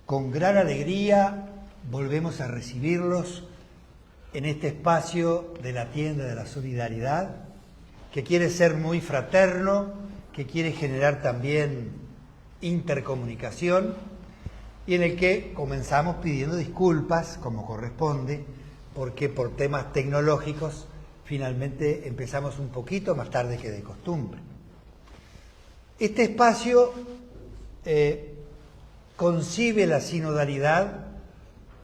Con gran alegría volvemos a recibirlos en este espacio de la Tienda de la Solidaridad, que quiere ser muy fraterno, que quiere generar también intercomunicación y en el que comenzamos pidiendo disculpas, como corresponde, porque por temas tecnológicos finalmente empezamos un poquito más tarde que de costumbre. Este espacio concibe la sinodalidad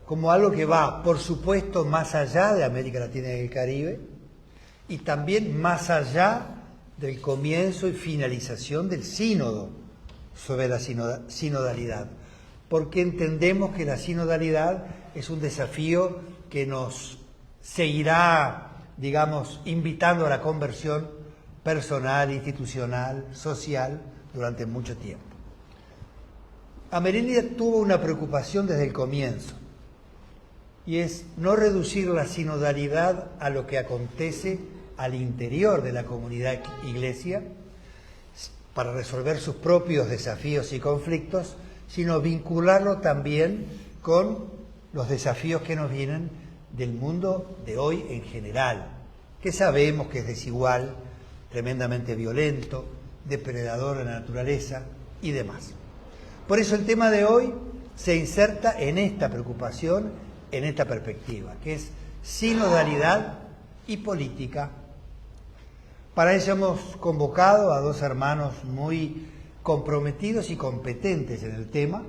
como algo que va, por supuesto, más allá de América Latina y el Caribe y también más allá del comienzo y finalización del sínodo sobre la sinodalidad, porque entendemos que la sinodalidad es un desafío que nos seguirá, digamos, invitando a la conversión personal, institucional, social, durante mucho tiempo. Amerindia tuvo una preocupación desde el comienzo, y es no reducir la sinodalidad a lo que acontece al interior de la comunidad iglesia para resolver sus propios desafíos y conflictos, sino vincularlo también con los desafíos que nos vienen del mundo de hoy en general, que sabemos que es desigual, tremendamente violento, depredador de la naturaleza y demás. Por eso el tema de hoy se inserta en esta preocupación, en esta perspectiva, que es sinodalidad y política. Para eso hemos convocado a dos hermanos muy comprometidos y competentes en el tema,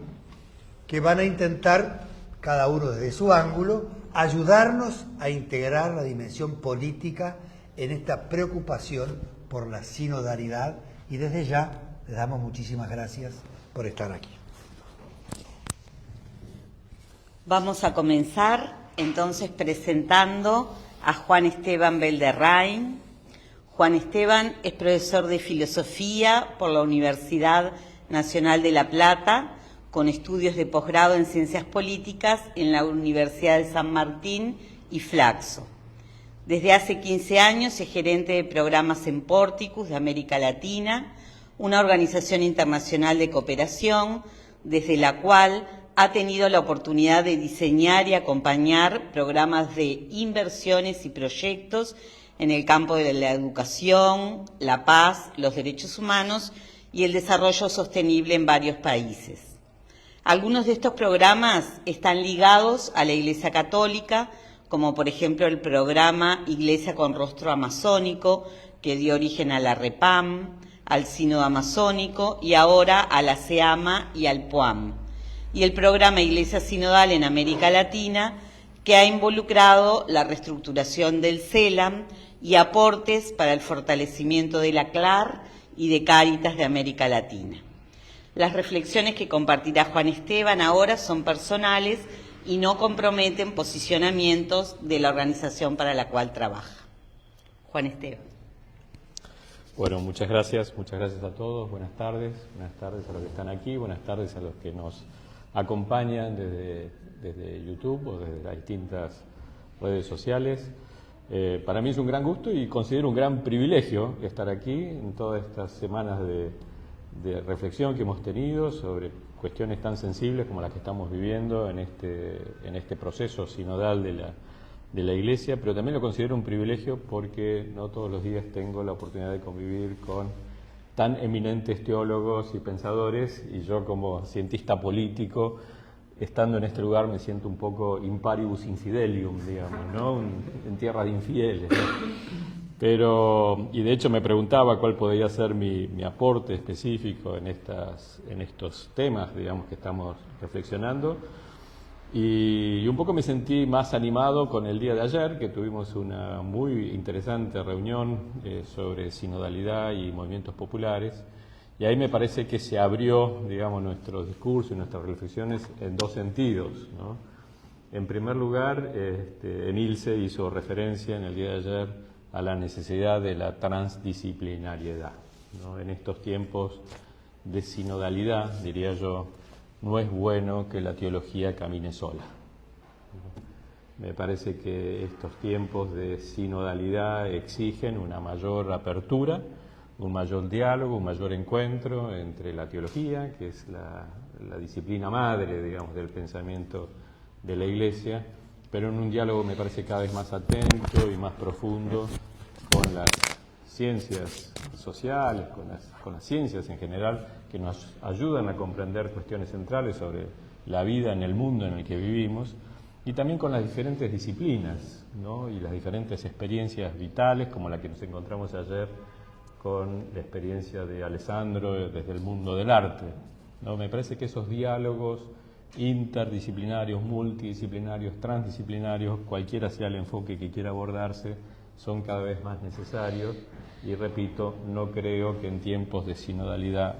que van a intentar, cada uno desde su ángulo, ayudarnos a integrar la dimensión política en esta preocupación por la sinodalidad, y desde ya les damos muchísimas gracias por estar aquí. Vamos a comenzar entonces presentando a Juan Esteban Belderrain. Juan Esteban es profesor de Filosofía por la Universidad Nacional de La Plata, con estudios de posgrado en Ciencias Políticas en la Universidad de San Martín y Flaxo. Desde hace 15 años es gerente de programas en Porticus de América Latina, una organización internacional de cooperación, desde la cual ha tenido la oportunidad de diseñar y acompañar programas de inversiones y proyectos en el campo de la educación, la paz, los derechos humanos y el desarrollo sostenible en varios países. Algunos de estos programas están ligados a la Iglesia Católica, como por ejemplo el programa Iglesia con Rostro Amazónico, que dio origen a la REPAM, al Sínodo Amazónico y ahora a la SEAMA y al PUAM, y el programa Iglesia Sinodal en América Latina, que ha involucrado la reestructuración del CELAM y aportes para el fortalecimiento de la CLAR y de Cáritas de América Latina. Las reflexiones que compartirá Juan Esteban ahora son personales y no comprometen posicionamientos de la organización para la cual trabaja. Juan Esteban. Bueno, muchas gracias a todos. Buenas tardes a los que están aquí, buenas tardes a los que nos acompañan desde YouTube o desde las distintas redes sociales. Para mí es un gran gusto y considero un gran privilegio estar aquí en todas estas semanas de reflexión que hemos tenido sobre cuestiones tan sensibles como las que estamos viviendo en este proceso sinodal de la Iglesia, pero también lo considero un privilegio porque no todos los días tengo la oportunidad de convivir con tan eminentes teólogos y pensadores, y yo como cientista político, estando en este lugar me siento un poco in paribus infidelium, digamos, ¿no? En tierra de infieles, ¿no? Pero, y de hecho me preguntaba cuál podría ser mi aporte específico en estos temas, digamos, que estamos reflexionando. Y un poco me sentí más animado con el día de ayer, que tuvimos una muy interesante reunión sobre sinodalidad y movimientos populares. Y ahí me parece que se abrió, digamos, nuestro discurso y nuestras reflexiones en dos sentidos, ¿no? En primer lugar, Emilce hizo referencia en el día de ayer a la necesidad de la transdisciplinariedad, ¿no? En estos tiempos de sinodalidad, diría yo, no es bueno que la teología camine sola. Me parece que estos tiempos de sinodalidad exigen una mayor apertura un mayor diálogo, un mayor encuentro entre la teología, que es la disciplina madre, digamos, del pensamiento de la Iglesia, pero en un diálogo me parece cada vez más atento y más profundo con las ciencias sociales, con las ciencias en general, que nos ayudan a comprender cuestiones centrales sobre la vida en el mundo en el que vivimos, y también con las diferentes disciplinas, ¿no? Y las diferentes experiencias vitales, como la que nos encontramos ayer con la experiencia de Alessandro desde el mundo del arte, ¿no? Me parece que esos diálogos interdisciplinarios, multidisciplinarios, transdisciplinarios, cualquiera sea el enfoque que quiera abordarse, son cada vez más necesarios, y repito, no creo que en tiempos de sinodalidad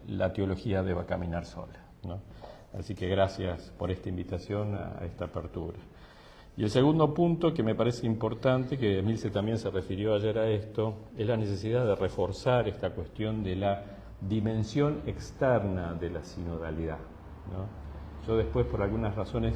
la teología deba caminar sola, ¿no? Así que gracias por esta invitación a esta apertura. Y el segundo punto que me parece importante, que Emilce también se refirió ayer a esto, es la necesidad de reforzar esta cuestión de la dimensión externa de la sinodalidad, ¿no? Yo después, por algunas razones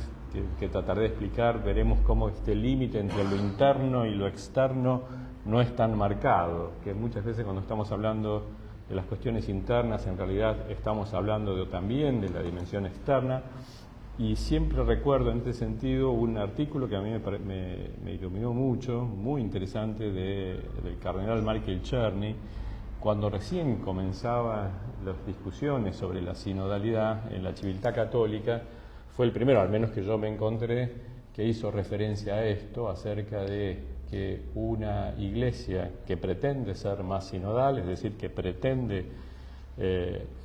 que trataré de explicar, veremos cómo este límite entre lo interno y lo externo no es tan marcado, que muchas veces cuando estamos hablando de las cuestiones internas, en realidad estamos hablando también de la dimensión externa, y siempre recuerdo en este sentido un artículo que a mí me iluminó mucho, muy interesante, del cardenal Michael Czerny, cuando recién comenzaban las discusiones sobre la sinodalidad en la civiltà católica. Fue el primero, al menos que yo me encontré, que hizo referencia a esto, acerca de que una iglesia que pretende ser más sinodal, es decir, que pretende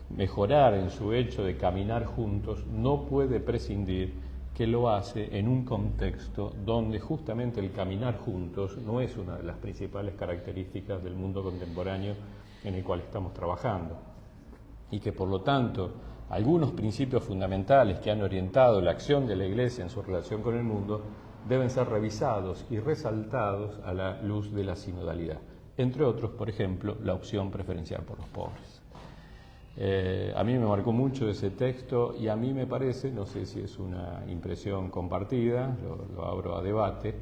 mejorar en su hecho de caminar juntos, no puede prescindir que lo hace en un contexto donde justamente el caminar juntos no es una de las principales características del mundo contemporáneo en el cual estamos trabajando, y que por lo tanto algunos principios fundamentales que han orientado la acción de la Iglesia en su relación con el mundo deben ser revisados y resaltados a la luz de la sinodalidad. Entre otros, por ejemplo, la opción preferencial por los pobres. A mí me marcó mucho ese texto, y a mí me parece, no sé si es una impresión compartida, lo abro a debate,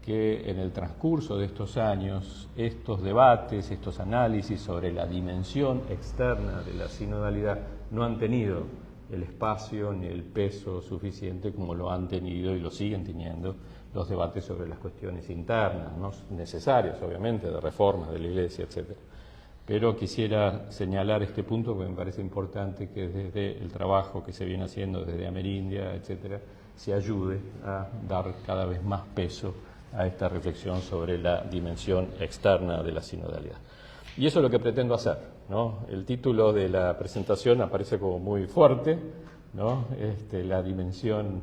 que en el transcurso de estos años, estos debates, estos análisis sobre la dimensión externa de la sinodalidad no han tenido el espacio ni el peso suficiente como lo han tenido y lo siguen teniendo los debates sobre las cuestiones internas, ¿no? Necesarias, obviamente, de reformas de la Iglesia, etcétera. Pero quisiera señalar este punto porque me parece importante que desde el trabajo que se viene haciendo desde Amerindia, etcétera, se ayude a dar cada vez más peso a esta reflexión sobre la dimensión externa de la sinodalidad. Y eso es lo que pretendo hacer, ¿no? El título de la presentación aparece como muy fuerte, ¿no? La dimensión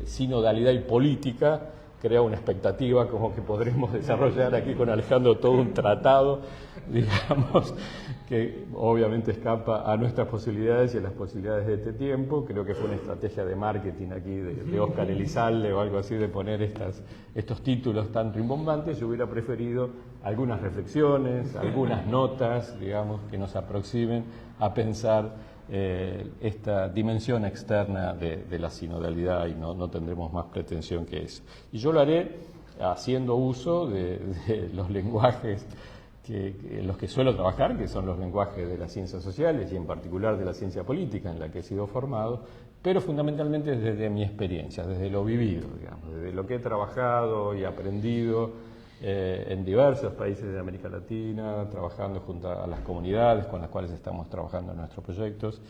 sinodalidad y política crea una expectativa como que podremos desarrollar aquí con Alejandro todo un tratado, digamos, que obviamente escapa a nuestras posibilidades y a las posibilidades de este tiempo. Creo que fue una estrategia de marketing aquí de Oscar Elizalde o algo así, de poner estos títulos tan rimbombantes. Yo hubiera preferido algunas reflexiones, algunas notas, digamos, que nos aproximen a pensar esta dimensión externa de la sinodalidad, y no tendremos más pretensión que eso. Y yo lo haré haciendo uso de los lenguajes en los que suelo trabajar, que son los lenguajes de las ciencias sociales y en particular de la ciencia política en la que he sido formado, pero fundamentalmente desde mi experiencia, desde lo vivido, digamos, desde lo que he trabajado y aprendido en diversos países de América Latina, trabajando junto a las comunidades con las cuales estamos trabajando en nuestros proyectos.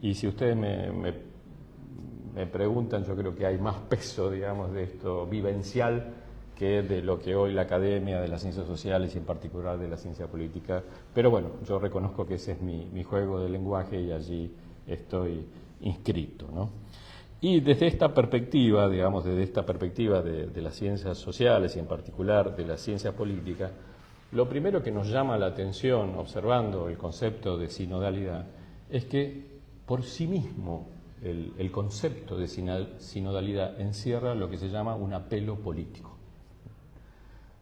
Y si ustedes me preguntan, yo creo que hay más peso, digamos, de esto vivencial que de lo que hoy la academia de las ciencias sociales y en particular de la ciencia política. Pero bueno, yo reconozco que ese es mi juego de lenguaje y allí estoy inscrito, ¿no? Y desde esta perspectiva, digamos, desde esta perspectiva de las ciencias sociales y en particular de la ciencia política, lo primero que nos llama la atención observando el concepto de sinodalidad es que por sí mismo el concepto de sinodalidad encierra lo que se llama un apelo político.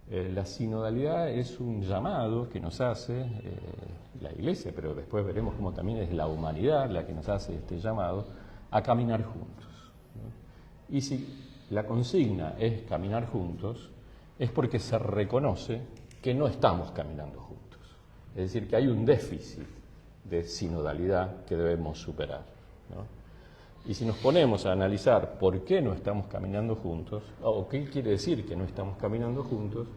La sinodalidad es un llamado que nos hace la Iglesia, pero después veremos cómo también es la humanidad la que nos hace este llamado a caminar juntos, ¿no? Y si la consigna es caminar juntos, es porque se reconoce que no estamos caminando juntos. Es decir, que hay un déficit de sinodalidad que debemos superar, ¿no? Y si nos ponemos a analizar por qué no estamos caminando juntos, o qué quiere decir que no estamos caminando juntos,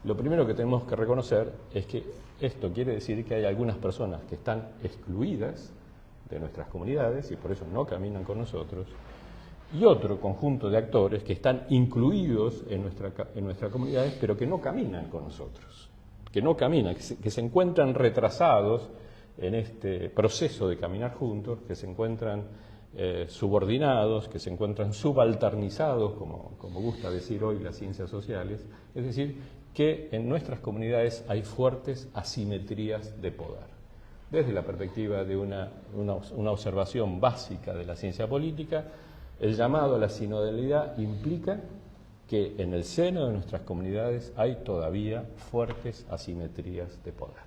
lo primero que tenemos que reconocer es que esto quiere decir que hay algunas personas que están excluidas de nuestras comunidades y por eso no caminan con nosotros, y otro conjunto de actores que están incluidos en nuestras comunidades, pero que no caminan con nosotros, que no caminan, que se encuentran retrasados en este proceso de caminar juntos, que se encuentran subordinados, que se encuentran subalternizados, como gusta decir hoy las ciencias sociales, es decir, que en nuestras comunidades hay fuertes asimetrías de poder. Desde la perspectiva de una observación básica de la ciencia política, el llamado a la sinodalidad implica que en el seno de nuestras comunidades hay todavía fuertes asimetrías de poder.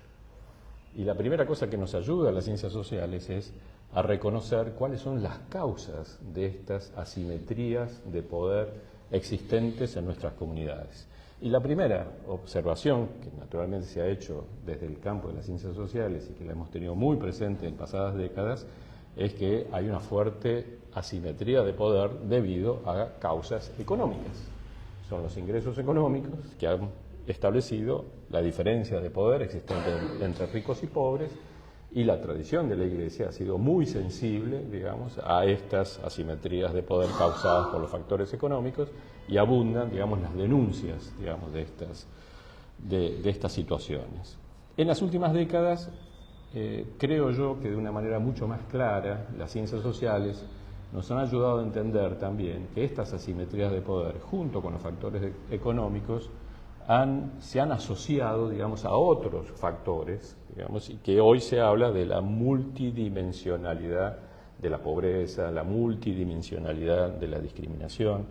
Y la primera cosa que nos ayuda a las ciencias sociales es a reconocer cuáles son las causas de estas asimetrías de poder existentes en nuestras comunidades. Y la primera observación, que naturalmente se ha hecho desde el campo de las ciencias sociales y que la hemos tenido muy presente en pasadas décadas, es que hay una fuerte asimetría de poder debido a causas económicas. Son los ingresos económicos que han establecido la diferencia de poder existente entre ricos y pobres, y la tradición de la Iglesia ha sido muy sensible, digamos, a estas asimetrías de poder causadas por los factores económicos, y abundan, digamos, las denuncias, digamos, de estas situaciones. En las últimas décadas, creo yo que de una manera mucho más clara, las ciencias sociales nos han ayudado a entender también que estas asimetrías de poder, junto con los factores económicos, se han asociado, digamos, a otros factores, digamos, y que hoy se habla de la multidimensionalidad de la pobreza, la multidimensionalidad de la discriminación,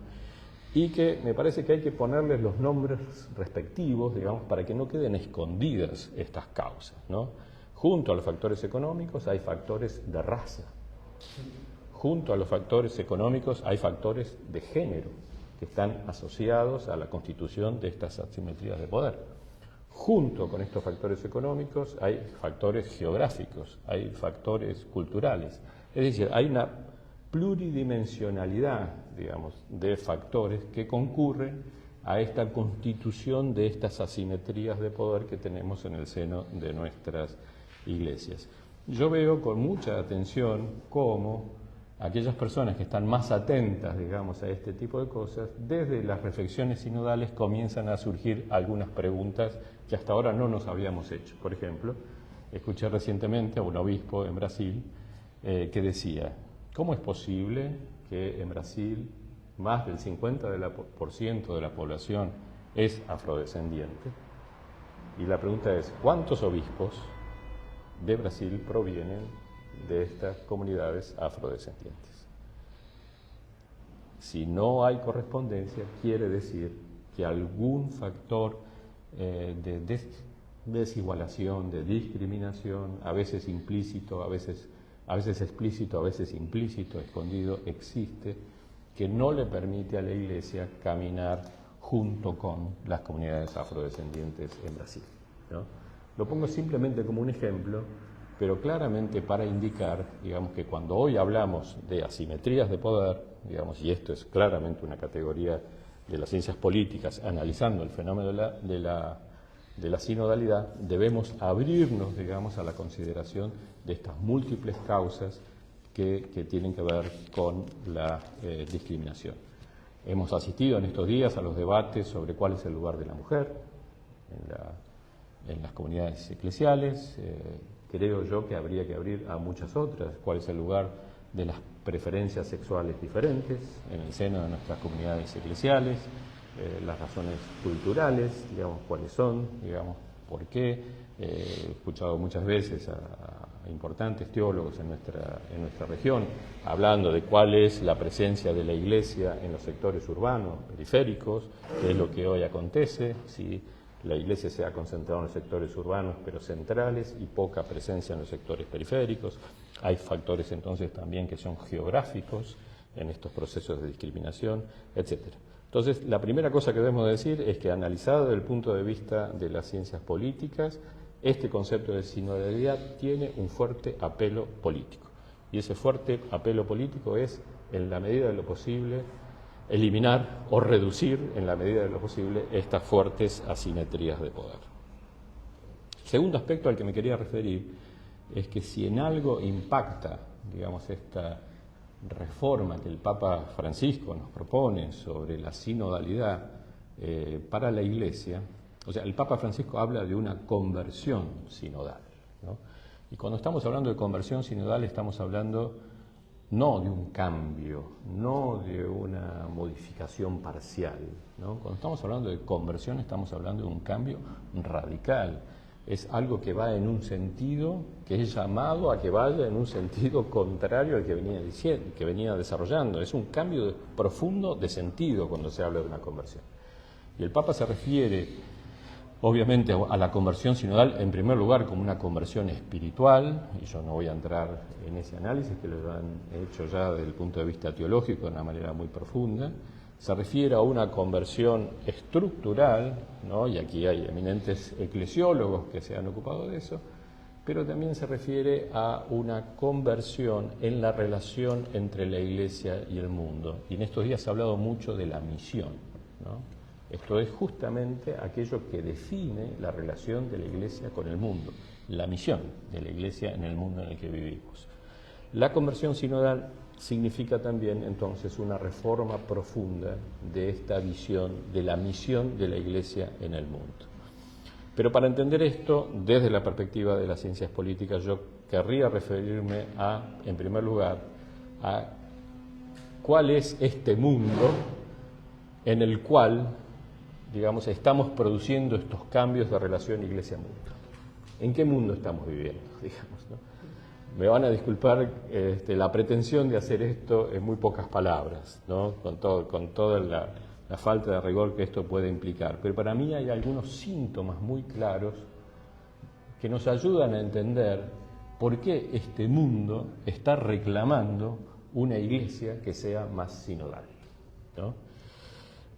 y que me parece que hay que ponerles los nombres respectivos, digamos, para que no queden escondidas estas causas, ¿no? Junto a los factores económicos hay factores de raza. Junto a los factores económicos hay factores de género que están asociados a la constitución de estas asimetrías de poder. Junto con estos factores económicos hay factores geográficos, hay factores culturales. Es decir, hay una pluridimensionalidad, digamos, de factores que concurren a esta constitución de estas asimetrías de poder que tenemos en el seno de nuestras iglesias. Yo veo con mucha atención cómo aquellas personas que están más atentas, digamos, a este tipo de cosas, desde las reflexiones sinodales comienzan a surgir algunas preguntas que hasta ahora no nos habíamos hecho. Por ejemplo, escuché recientemente a un obispo en Brasil que decía: ¿cómo es posible que en Brasil más del 50% de la población es afrodescendiente? Y la pregunta es: ¿cuántos obispos de Brasil provienen de estas comunidades afrodescendientes? Si no hay correspondencia, quiere decir que algún factor de desigualación, de discriminación, a veces implícito, a veces explícito, a veces implícito, escondido, existe, que no le permite a la Iglesia caminar junto con las comunidades afrodescendientes en Brasil, ¿no? Lo pongo simplemente como un ejemplo, pero claramente para indicar, digamos, que cuando hoy hablamos de asimetrías de poder, digamos, y esto es claramente una categoría de las ciencias políticas, analizando el fenómeno de la sinodalidad, debemos abrirnos, digamos, a la consideración de estas múltiples causas que tienen que ver con la discriminación. Hemos asistido en estos días a los debates sobre cuál es el lugar de la mujer en las comunidades eclesiales. Creo yo que habría que abrir a muchas otras. ¿Cuál es el lugar de las preferencias sexuales diferentes en el seno de nuestras comunidades eclesiales? Las razones culturales, digamos, cuáles son, digamos, por qué. He escuchado muchas veces a importantes teólogos en nuestra región hablando de cuál es la presencia de la Iglesia en los sectores urbanos, periféricos, qué es lo que hoy acontece, si la Iglesia se ha concentrado en los sectores urbanos pero centrales y poca presencia en los sectores periféricos. Hay factores entonces también que son geográficos en estos procesos de discriminación, etcétera. Entonces, la primera cosa que debemos decir es que, analizado desde el punto de vista de las ciencias políticas, este concepto de sinodalidad tiene un fuerte apelo político. Y ese fuerte apelo político es, en la medida de lo posible, eliminar o reducir, en la medida de lo posible, estas fuertes asimetrías de poder. El segundo aspecto al que me quería referir es que si en algo impacta, digamos, esta reforma que el Papa Francisco nos propone sobre la sinodalidad para la Iglesia, o sea, el Papa Francisco habla de una conversión sinodal, ¿no? Y cuando estamos hablando de conversión sinodal estamos hablando no de un cambio, no de una modificación parcial, ¿no? Cuando estamos hablando de conversión estamos hablando de un cambio radical. Es algo que va en un sentido, que es llamado a que vaya en un sentido contrario al que venía diciendo, que venía desarrollando. Es un cambio profundo de sentido cuando se habla de una conversión. Y el Papa se refiere, obviamente, a la conversión sinodal, en primer lugar, como una conversión espiritual, y yo no voy a entrar en ese análisis, que lo han hecho ya desde el punto de vista teológico de una manera muy profunda. Se refiere a una conversión estructural, ¿no? Y aquí hay eminentes eclesiólogos que se han ocupado de eso, pero también se refiere a una conversión en la relación entre la Iglesia y el mundo. Y en estos días se ha hablado mucho de la misión, ¿no? Esto es justamente aquello que define la relación de la Iglesia con el mundo, la misión de la Iglesia en el mundo en el que vivimos. La conversión sinodal significa también entonces una reforma profunda de esta visión de la misión de la Iglesia en el mundo. Pero para entender esto, desde la perspectiva de las ciencias políticas, yo querría referirme en primer lugar, a cuál es este mundo en el cual, digamos, estamos produciendo estos cambios de relación Iglesia-mundo. ¿En qué mundo estamos viviendo, digamos, ¿no? Me van a disculpar la pretensión de hacer esto en muy pocas palabras, ¿no? Con toda la falta de rigor que esto puede implicar. Pero para mí hay algunos síntomas muy claros que nos ayudan a entender por qué este mundo está reclamando una Iglesia que sea más sinodal, ¿no?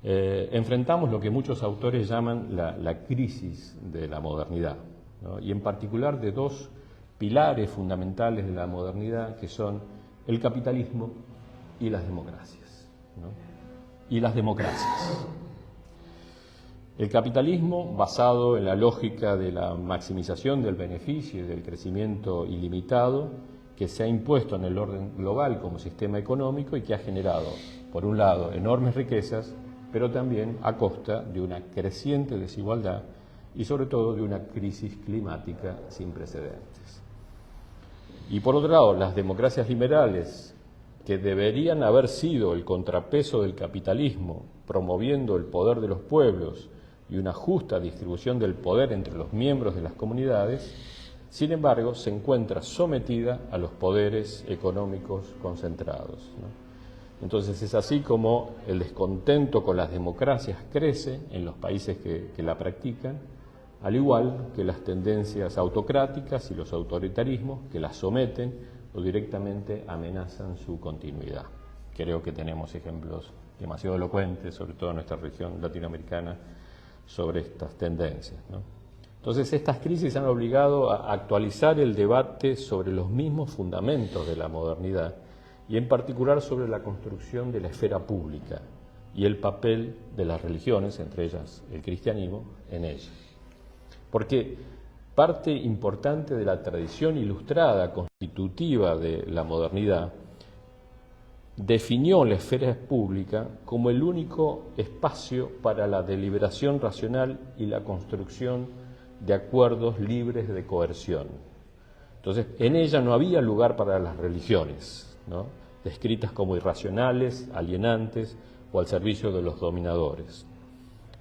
Enfrentamos lo que muchos autores llaman la crisis de la modernidad, ¿no? Y en particular de dos pilares fundamentales de la modernidad, que son el capitalismo y las democracias, ¿no? Y las democracias. El capitalismo, basado en la lógica de la maximización del beneficio y del crecimiento ilimitado, que se ha impuesto en el orden global como sistema económico y que ha generado, por un lado, enormes riquezas, pero también a costa de una creciente desigualdad y sobre todo de una crisis climática sin precedentes. Y por otro lado, las democracias liberales, que deberían haber sido el contrapeso del capitalismo, promoviendo el poder de los pueblos y una justa distribución del poder entre los miembros de las comunidades, sin embargo, se encuentra sometida a los poderes económicos concentrados, ¿no? Entonces es así como el descontento con las democracias crece en los países que la practican, al igual que las tendencias autocráticas y los autoritarismos que las someten o directamente amenazan su continuidad. Creo que tenemos ejemplos demasiado elocuentes, sobre todo en nuestra región latinoamericana, sobre estas tendencias, ¿no? Entonces estas crisis han obligado a actualizar el debate sobre los mismos fundamentos de la modernidad, y en particular sobre la construcción de la esfera pública y el papel de las religiones, entre ellas el cristianismo, en ella. Porque parte importante de la tradición ilustrada constitutiva de la modernidad definió la esfera pública como el único espacio para la deliberación racional y la construcción de acuerdos libres de coerción. Entonces, en ella no había lugar para las religiones, ¿no?, descritas como irracionales, alienantes o al servicio de los dominadores.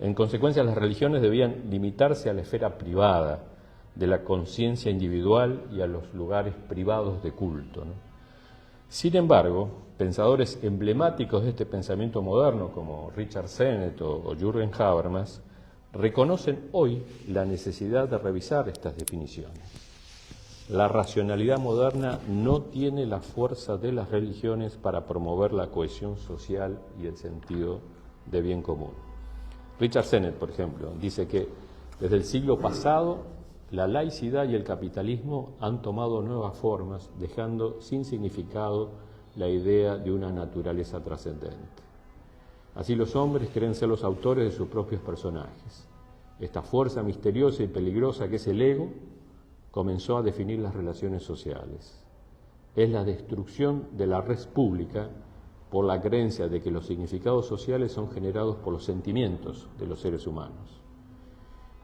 En consecuencia, las religiones debían limitarse a la esfera privada de la conciencia individual y a los lugares privados de culto, ¿no? Sin embargo, pensadores emblemáticos de este pensamiento moderno, como Richard Sennett o Jürgen Habermas, reconocen hoy la necesidad de revisar estas definiciones. La racionalidad moderna no tiene la fuerza de las religiones para promover la cohesión social y el sentido de bien común. Richard Sennett, por ejemplo, dice que desde el siglo pasado la laicidad y el capitalismo han tomado nuevas formas, dejando sin significado la idea de una naturaleza trascendente. Así los hombres creen ser los autores de sus propios personajes. Esta fuerza misteriosa y peligrosa que es el ego comenzó a definir las relaciones sociales. Es la destrucción de la res pública por la creencia de que los significados sociales son generados por los sentimientos de los seres humanos.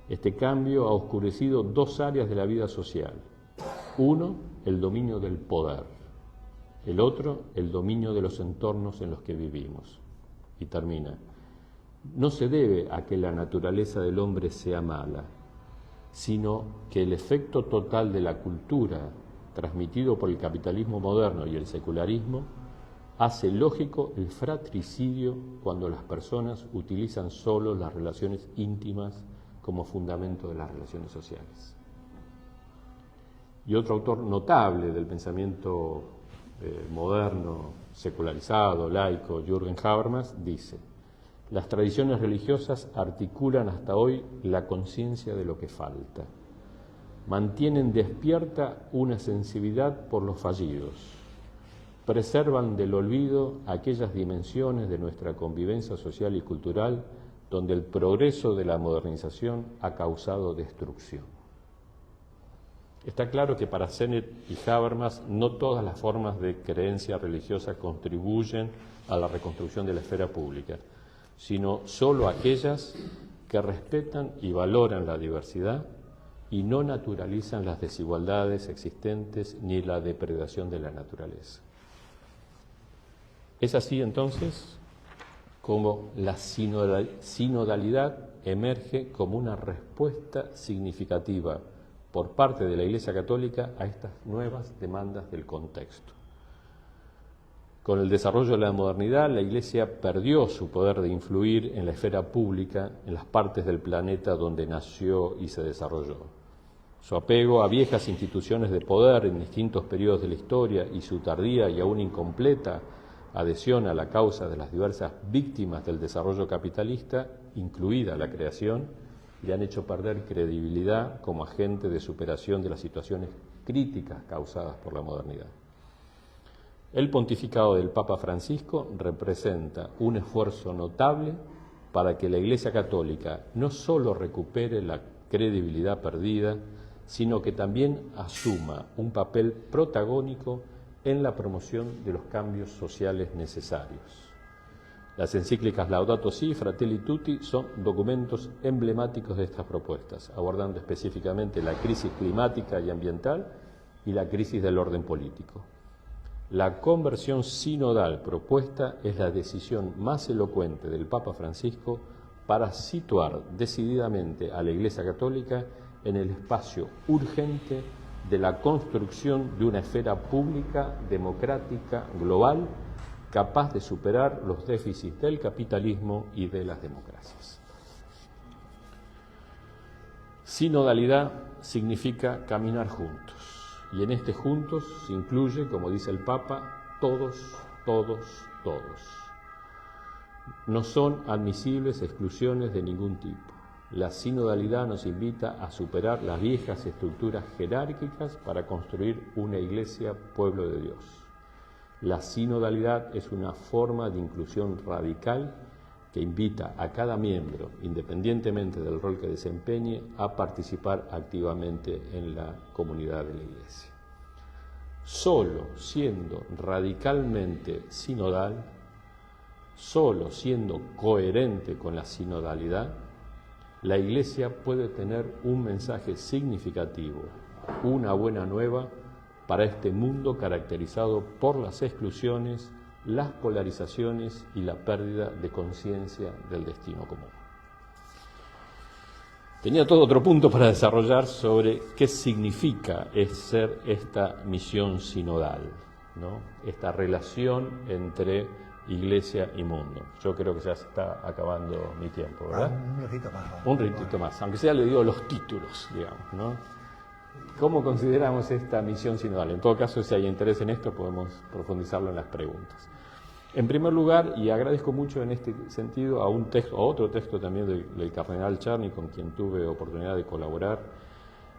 Este cambio ha oscurecido dos áreas de la vida social. Uno, el dominio del poder. El otro, el dominio de los entornos en los que vivimos. Y termina. No se debe a que la naturaleza del hombre sea mala, sino que el efecto total de la cultura transmitido por el capitalismo moderno y el secularismo hace lógico el fratricidio cuando las personas utilizan solo las relaciones íntimas como fundamento de las relaciones sociales. Y otro autor notable del pensamiento moderno, secularizado, laico, Jürgen Habermas, dice: las tradiciones religiosas articulan hasta hoy la conciencia de lo que falta, mantienen despierta una sensibilidad por los fallidos, preservan del olvido aquellas dimensiones de nuestra convivencia social y cultural donde el progreso de la modernización ha causado destrucción. Está claro que para Sennett y Habermas no todas las formas de creencia religiosa contribuyen a la reconstrucción de la esfera pública, sino solo aquellas que respetan y valoran la diversidad y no naturalizan las desigualdades existentes ni la depredación de la naturaleza. Es así entonces como la sinodalidad emerge como una respuesta significativa por parte de la Iglesia Católica a estas nuevas demandas del contexto. Con el desarrollo de la modernidad, la Iglesia perdió su poder de influir en la esfera pública, en las partes del planeta donde nació y se desarrolló. Su apego a viejas instituciones de poder en distintos periodos de la historia y su tardía y aún incompleta adhesión a la causa de las diversas víctimas del desarrollo capitalista, incluida la creación, le han hecho perder credibilidad como agente de superación de las situaciones críticas causadas por la modernidad. El pontificado del Papa Francisco representa un esfuerzo notable para que la Iglesia Católica no solo recupere la credibilidad perdida, sino que también asuma un papel protagónico en la promoción de los cambios sociales necesarios. Las encíclicas Laudato Si y Fratelli Tutti son documentos emblemáticos de estas propuestas, abordando específicamente la crisis climática y ambiental y la crisis del orden político. La conversión sinodal propuesta es la decisión más elocuente del Papa Francisco para situar decididamente a la Iglesia Católica en el espacio urgente de la construcción de una esfera pública, democrática, global, capaz de superar los déficits del capitalismo y de las democracias. Sinodalidad significa caminar juntos, y en este juntos se incluye, como dice el Papa, todos, todos, todos. No son admisibles exclusiones de ningún tipo. La sinodalidad nos invita a superar las viejas estructuras jerárquicas para construir una iglesia pueblo de Dios. La sinodalidad es una forma de inclusión radical que invita a cada miembro, independientemente del rol que desempeñe, a participar activamente en la comunidad de la iglesia. Solo siendo radicalmente sinodal, solo siendo coherente con la sinodalidad, la Iglesia puede tener un mensaje significativo, una buena nueva para este mundo caracterizado por las exclusiones, las polarizaciones y la pérdida de conciencia del destino común. Tenía todo otro punto para desarrollar sobre qué significa ser esta misión sinodal, ¿no? Esta relación entre Iglesia y mundo. Yo creo que ya se está acabando mi tiempo, ¿verdad? Un ratito más. Un ratito más, aunque sea le digo los títulos, digamos, ¿no? ¿Cómo consideramos esta misión sinodal? En todo caso, si hay interés en esto, podemos profundizarlo en las preguntas. En primer lugar, y agradezco mucho en este sentido a otro texto también del cardenal Czarny, con quien tuve oportunidad de colaborar,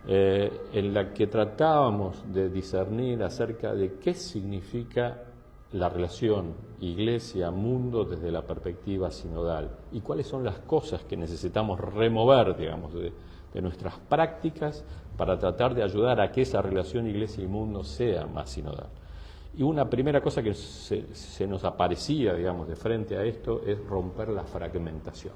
en la que tratábamos de discernir acerca de qué significa la relación iglesia-mundo desde la perspectiva sinodal y cuáles son las cosas que necesitamos remover, digamos, de nuestras prácticas para tratar de ayudar a que esa relación iglesia y mundo sea más sinodal. Y una primera cosa que se nos aparecía, digamos, de frente a esto es romper la fragmentación.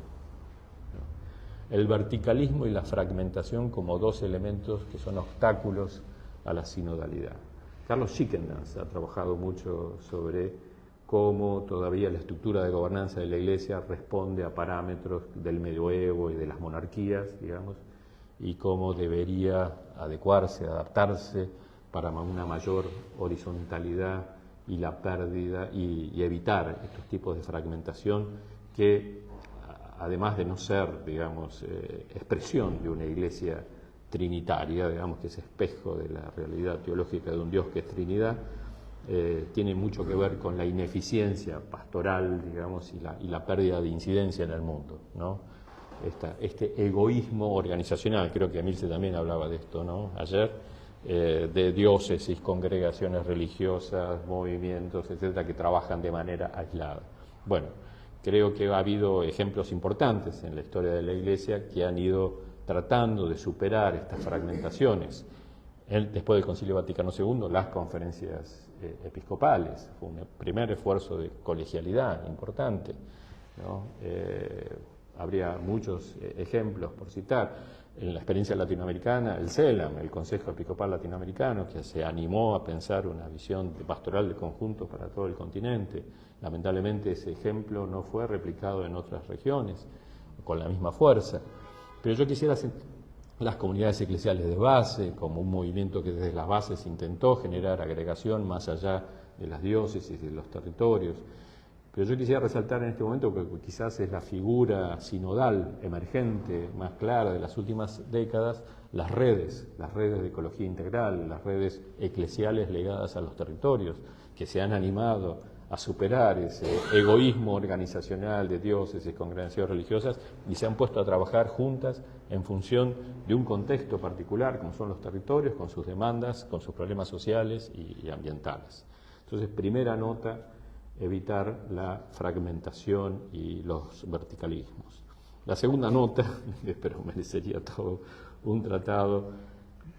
El verticalismo y la fragmentación como dos elementos que son obstáculos a la sinodalidad. Carlos Schickendans ha trabajado mucho sobre cómo todavía la estructura de gobernanza de la Iglesia responde a parámetros del medioevo y de las monarquías, digamos, y cómo debería adecuarse, adaptarse para una mayor horizontalidad y la pérdida y evitar estos tipos de fragmentación que, además de no ser, digamos, expresión de una Iglesia trinitaria, digamos, que es espejo de la realidad teológica de un Dios que es Trinidad, tiene mucho que ver con la ineficiencia pastoral, digamos, y la pérdida de incidencia en el mundo, ¿no? Este egoísmo organizacional, creo que Emilce también hablaba de esto, ¿no?, ayer, de diócesis, congregaciones religiosas, movimientos, etcétera, que trabajan de manera aislada. Bueno, creo que ha habido ejemplos importantes en la historia de la Iglesia que han ido tratando de superar estas fragmentaciones. Después del Concilio Vaticano II, las conferencias episcopales, fue un primer esfuerzo de colegialidad importante, ¿no? Habría muchos ejemplos por citar. En la experiencia latinoamericana, el CELAM, el Consejo Episcopal Latinoamericano, que se animó a pensar una visión pastoral de conjunto para todo el continente. Lamentablemente ese ejemplo no fue replicado en otras regiones con la misma fuerza. Pero yo quisiera las comunidades eclesiales de base, como un movimiento que desde las bases intentó generar agregación más allá de las diócesis, de los territorios. Pero yo quisiera resaltar en este momento, que quizás es la figura sinodal emergente más clara de las últimas décadas, las redes de ecología integral, las redes eclesiales ligadas a los territorios, que se han animado a superar ese egoísmo organizacional de diócesis, congregaciones religiosas, y se han puesto a trabajar juntas en función de un contexto particular, como son los territorios, con sus demandas, con sus problemas sociales y ambientales. Entonces, primera nota: evitar la fragmentación y los verticalismos. La segunda nota, pero merecería todo un tratado,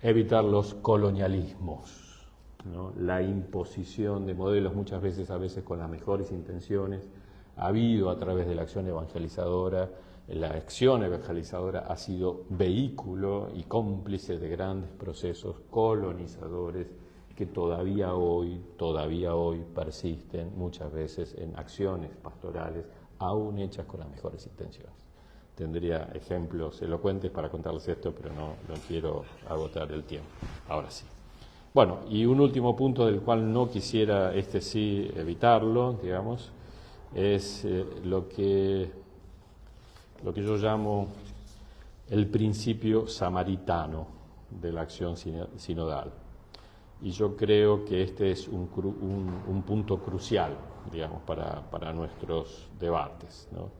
evitar los colonialismos, ¿no? La imposición de modelos, muchas veces, a veces con las mejores intenciones, ha habido a través de la acción evangelizadora. La acción evangelizadora ha sido vehículo y cómplice de grandes procesos colonizadores que todavía hoy persisten muchas veces en acciones pastorales, aún hechas con las mejores intenciones. Tendría ejemplos elocuentes para contarles esto, pero no quiero agotar el tiempo. Ahora sí. Bueno, y un último punto del cual no quisiera, sí, evitarlo, digamos, es lo que yo llamo el principio samaritano de la acción sinodal. Y yo creo que este es un punto crucial, digamos, para nuestros debates, ¿no?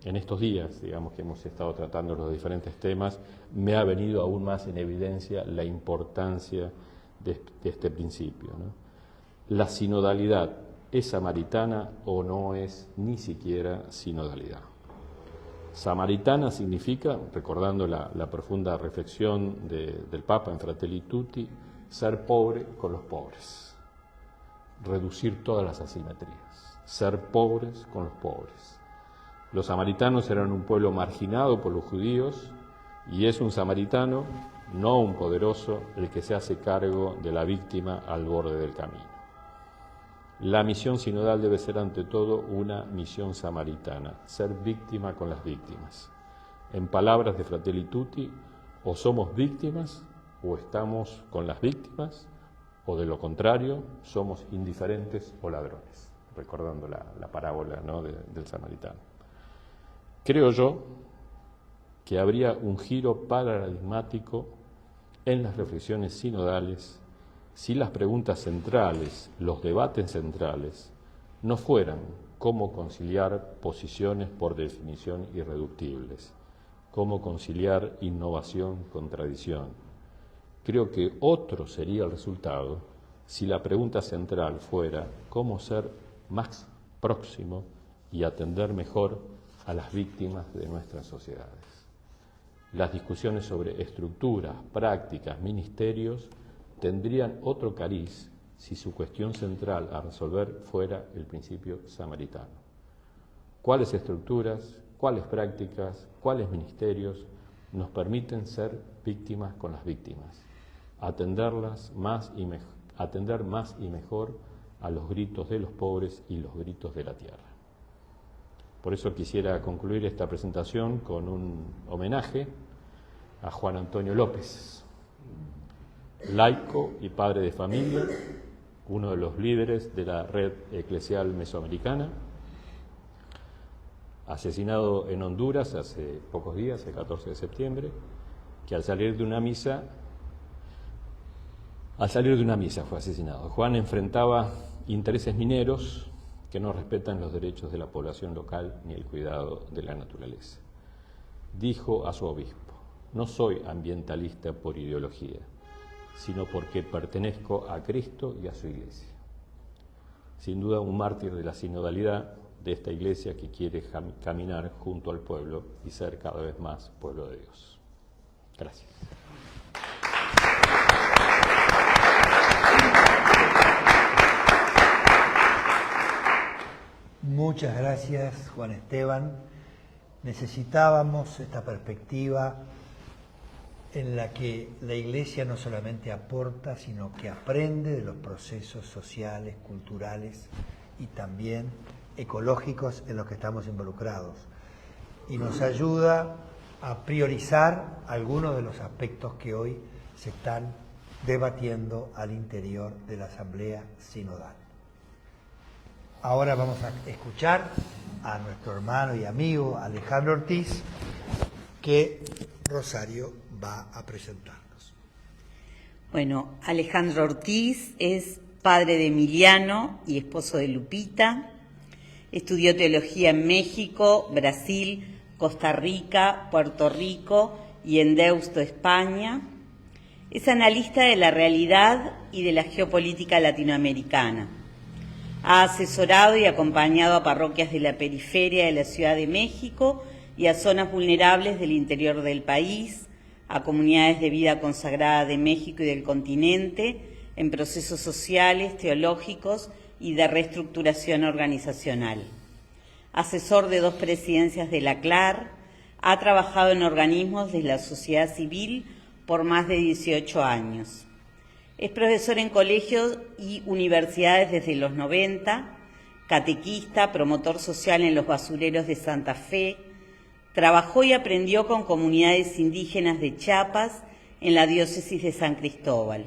En estos días, digamos, que hemos estado tratando los diferentes temas, me ha venido aún más en evidencia la importancia de este principio, ¿no? La sinodalidad, ¿es samaritana o no es ni siquiera sinodalidad? Samaritana significa, recordando la profunda reflexión del Papa en Fratelli Tutti, ser pobre con los pobres, reducir todas las asimetrías, ser pobres con los pobres. Los samaritanos eran un pueblo marginado por los judíos, y es un samaritano, no un poderoso, el que se hace cargo de la víctima al borde del camino. La misión sinodal debe ser ante todo una misión samaritana, ser víctima con las víctimas. En palabras de Fratelli Tutti, o somos víctimas o estamos con las víctimas, o de lo contrario, somos indiferentes o ladrones, recordando la parábola, ¿no?, del samaritano. Creo yo que habría un giro paradigmático en las reflexiones sinodales si las preguntas centrales, los debates centrales, no fueran cómo conciliar posiciones por definición irreductibles, cómo conciliar innovación con tradición. Creo que otro sería el resultado si la pregunta central fuera cómo ser más próximo y atender mejor a las víctimas de nuestras sociedades. Las discusiones sobre estructuras, prácticas, ministerios tendrían otro cariz si su cuestión central a resolver fuera el principio samaritano. ¿Cuáles estructuras, cuáles prácticas, cuáles ministerios nos permiten ser víctimas con las víctimas? Atender más y mejor a los gritos de los pobres y los gritos de la tierra. Por eso quisiera concluir esta presentación con un homenaje a Juan Antonio López, laico y padre de familia, uno de los líderes de la red eclesial mesoamericana, asesinado en Honduras hace pocos días, el 14 de septiembre, que al salir de una misa fue asesinado. Juan enfrentaba intereses mineros que no respetan los derechos de la población local ni el cuidado de la naturaleza. Dijo a su obispo: no soy ambientalista por ideología, sino porque pertenezco a Cristo y a su Iglesia. Sin duda un mártir de la sinodalidad de esta Iglesia que quiere caminar junto al pueblo y ser cada vez más pueblo de Dios. Gracias. Muchas gracias, Juan Esteban. Necesitábamos esta perspectiva en la que la Iglesia no solamente aporta, sino que aprende de los procesos sociales, culturales y también ecológicos en los que estamos involucrados. Y nos ayuda a priorizar algunos de los aspectos que hoy se están debatiendo al interior de la Asamblea Sinodal. Ahora vamos a escuchar a nuestro hermano y amigo Alejandro Ortiz, que Rosario va a presentarnos. Bueno, Alejandro Ortiz es padre de Emiliano y esposo de Lupita. Estudió teología en México, Brasil, Costa Rica, Puerto Rico y en Deusto, España. Es analista de la realidad y de la geopolítica latinoamericana. Ha asesorado y acompañado a parroquias de la periferia de la Ciudad de México y a zonas vulnerables del interior del país, a comunidades de vida consagrada de México y del continente, en procesos sociales, teológicos y de reestructuración organizacional. Asesor de 2 presidencias de la CLAR, ha trabajado en organismos de la sociedad civil por más de 18 años. Es profesor en colegios y universidades desde los 90, catequista, promotor social en los basureros de Santa Fe. Trabajó y aprendió con comunidades indígenas de Chiapas en la diócesis de San Cristóbal.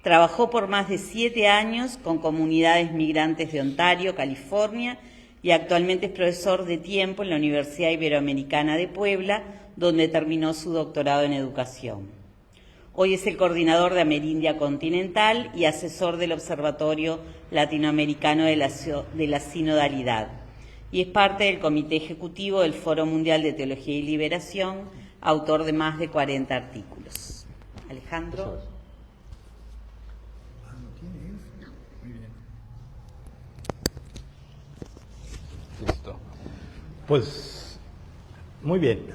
Trabajó por más de 7 años con comunidades migrantes de Ontario, California, y actualmente es profesor de tiempo en la Universidad Iberoamericana de Puebla, donde terminó su doctorado en educación. Hoy es el coordinador de Amerindia Continental y asesor del Observatorio Latinoamericano de la Sinodalidad. Y es parte del Comité Ejecutivo del Foro Mundial de Teología y Liberación, autor de más de 40 artículos. Alejandro. Listo. Pues, muy bien.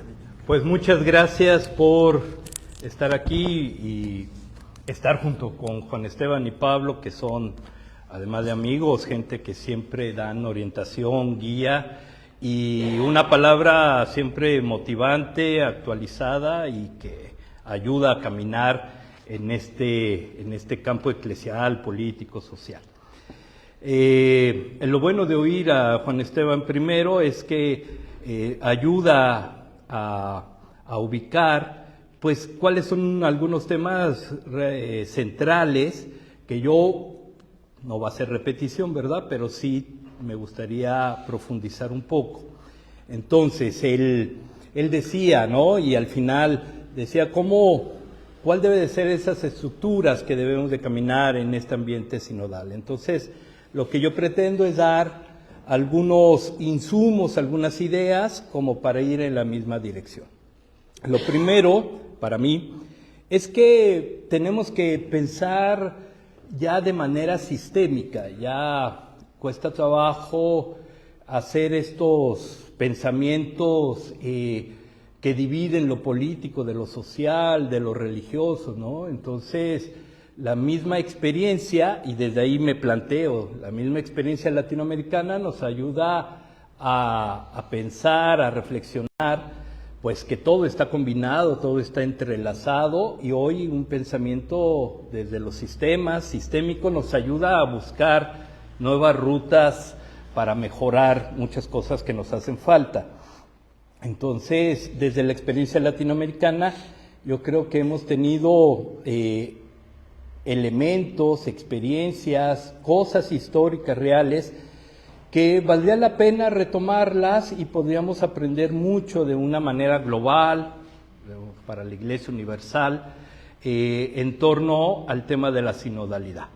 Pues muchas gracias por estar aquí y estar junto con Juan Esteban y Pablo, que son, además de amigos, gente que siempre dan orientación, guía y una palabra siempre motivante, actualizada y que ayuda a caminar en este campo eclesial, político, social. Lo bueno de oír a Juan Esteban primero es que ayuda a ubicar pues cuáles son algunos temas centrales que yo, no va a ser repetición, ¿verdad? Pero sí me gustaría profundizar un poco. Entonces, él decía, ¿no? Y al final decía cuál debe de ser esas estructuras que debemos de caminar en este ambiente sinodal. Entonces, lo que yo pretendo es dar algunos insumos, algunas ideas como para ir en la misma dirección. Lo primero, para mí, es que tenemos que pensar ya de manera sistémica. Ya cuesta trabajo hacer estos pensamientos que dividen lo político de lo social, de lo religioso, ¿no? Entonces, la misma experiencia, y desde ahí me planteo, la misma experiencia latinoamericana nos ayuda a pensar, a reflexionar, pues que todo está combinado, todo está entrelazado, y hoy un pensamiento desde los sistemas, sistémico, nos ayuda a buscar nuevas rutas para mejorar muchas cosas que nos hacen falta. Entonces, desde la experiencia latinoamericana, yo creo que hemos tenido elementos, experiencias, cosas históricas reales que valdría la pena retomarlas y podríamos aprender mucho de una manera global, para la Iglesia Universal, en torno al tema de la sinodalidad.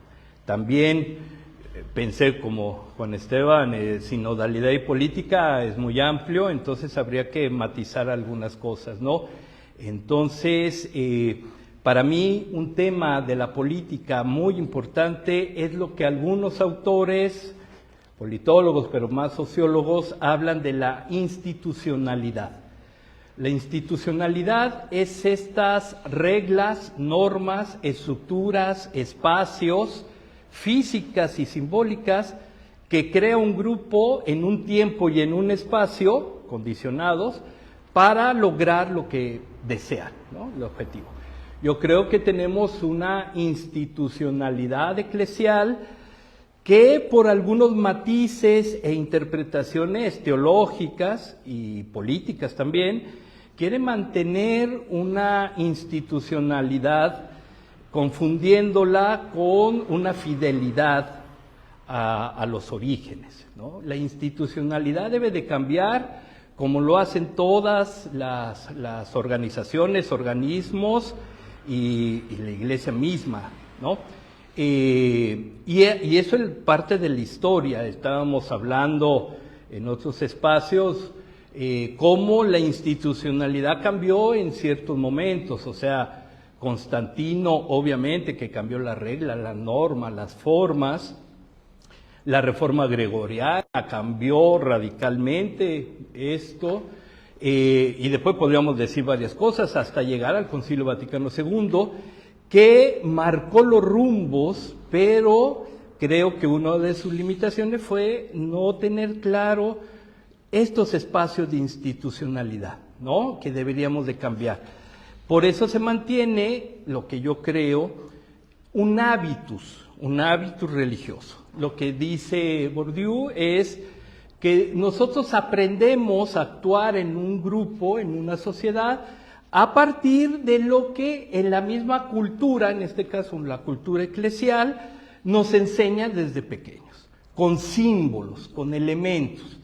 También pensé, como Juan Esteban, sinodalidad y política es muy amplio, entonces habría que matizar algunas cosas, ¿no? Entonces, para mí, un tema de la política muy importante es lo que algunos autores, politólogos, pero más sociólogos, hablan de la institucionalidad. La institucionalidad es estas reglas, normas, estructuras, espacios, físicas y simbólicas que crea un grupo en un tiempo y en un espacio condicionados para lograr lo que desean, ¿no? El objetivo. Yo creo que tenemos una institucionalidad eclesial que por algunos matices e interpretaciones teológicas y políticas también, quiere mantener una institucionalidad confundiéndola con una fidelidad a los orígenes, ¿no? La institucionalidad debe de cambiar, como lo hacen todas las organizaciones, organismos y la Iglesia misma, ¿no? Y eso es parte de la historia. Estábamos hablando en otros espacios cómo la institucionalidad cambió en ciertos momentos. O sea, Constantino, obviamente, que cambió la regla, la norma, las formas. La reforma gregoriana cambió radicalmente esto. Y después podríamos decir varias cosas hasta llegar al Concilio Vaticano II, que marcó los rumbos, pero creo que una de sus limitaciones fue no tener claro estos espacios de institucionalidad, ¿no? Que deberíamos de cambiar. Por eso se mantiene lo que yo creo, un hábitus religioso. Lo que dice Bourdieu es que nosotros aprendemos a actuar en un grupo, en una sociedad, a partir de lo que en la misma cultura, en este caso la cultura eclesial, nos enseña desde pequeños, con símbolos, con elementos.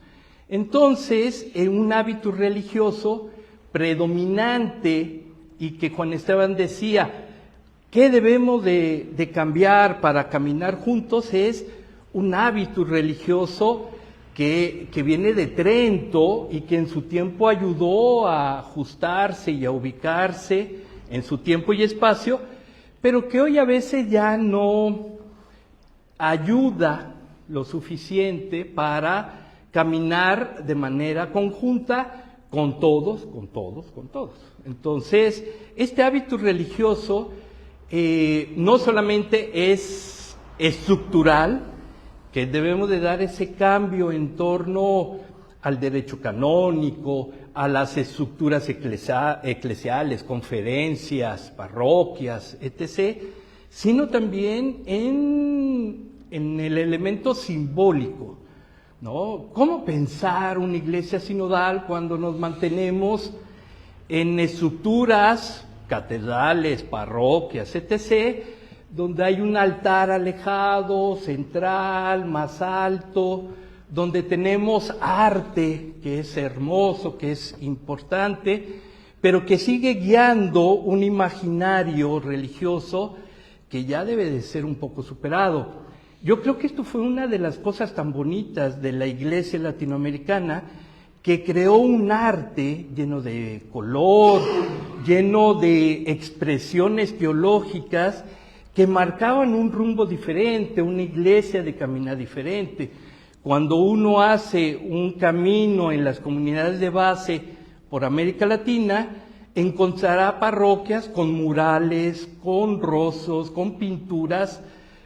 Entonces, en un hábito religioso predominante, y que Juan Esteban decía, ¿qué debemos de cambiar para caminar juntos? Es un hábito religioso que viene de Trento y que en su tiempo ayudó a ajustarse y a ubicarse en su tiempo y espacio, pero que hoy a veces ya no ayuda lo suficiente para caminar de manera conjunta con todos. Entonces, este hábito religioso no solamente es estructural, que debemos de dar ese cambio en torno al derecho canónico, a las estructuras eclesiales, conferencias, parroquias, etc., sino también en el elemento simbólico, ¿no? ¿Cómo pensar una iglesia sinodal cuando nos mantenemos en estructuras, catedrales, parroquias, etc., donde hay un altar alejado, central, más alto, donde tenemos arte, que es hermoso, que es importante, pero que sigue guiando un imaginario religioso que ya debe de ser un poco superado? Yo creo que esto fue una de las cosas tan bonitas de la iglesia latinoamericana, que creó un arte lleno de color, lleno de expresiones teológicas que marcaban un rumbo diferente, una iglesia de caminar diferente. Cuando uno hace un camino en las comunidades de base por América Latina, encontrará parroquias con murales, con rozos, con pinturas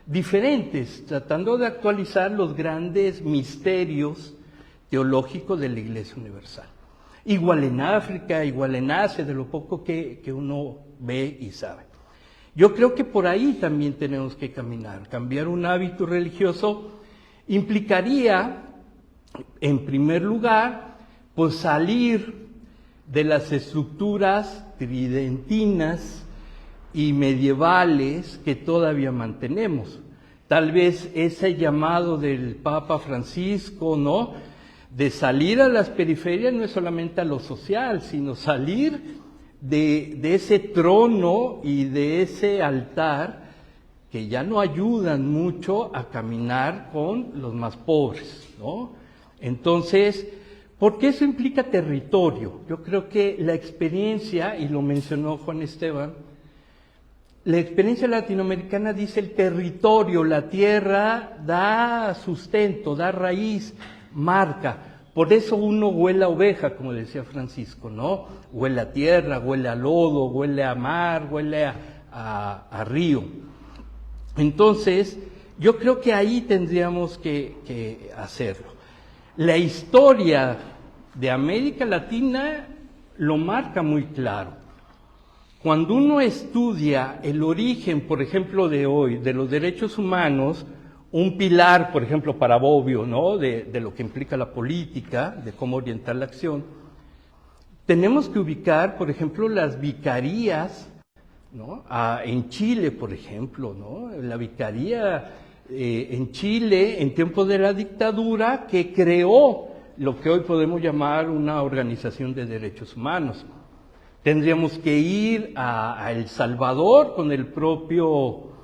diferentes, tratando de actualizar los grandes misterios teológicos de la Iglesia Universal. Igual en África, igual en Asia, de lo poco que uno ve y sabe. Yo creo que por ahí también tenemos que caminar. Cambiar un hábito religioso implicaría, en primer lugar, pues salir de las estructuras tridentinas y medievales que todavía mantenemos. Tal vez ese llamado del Papa Francisco, ¿no?, de salir a las periferias no es solamente a lo social, sino salir de ese trono y de ese altar que ya no ayudan mucho a caminar con los más pobres, ¿no? Entonces, porque eso implica territorio. Yo creo que la experiencia, y lo mencionó Juan Esteban, la experiencia latinoamericana dice el territorio, la tierra da sustento, da raíz, marca. Por eso uno huele a oveja, como decía Francisco, ¿no? Huele a tierra, huele a lodo, huele a mar, huele a río. Entonces, yo creo que ahí tendríamos que hacerlo. La historia de América Latina lo marca muy claro. Cuando uno estudia el origen, por ejemplo, de hoy, de los derechos humanos, un pilar, por ejemplo, para Bobbio, ¿no?, de lo que implica la política, de cómo orientar la acción, tenemos que ubicar, por ejemplo, las vicarías, ¿no?, en Chile, por ejemplo, ¿no?, la vicaría en Chile en tiempos de la dictadura que creó lo que hoy podemos llamar una organización de derechos humanos. Tendríamos que ir a El Salvador con el propio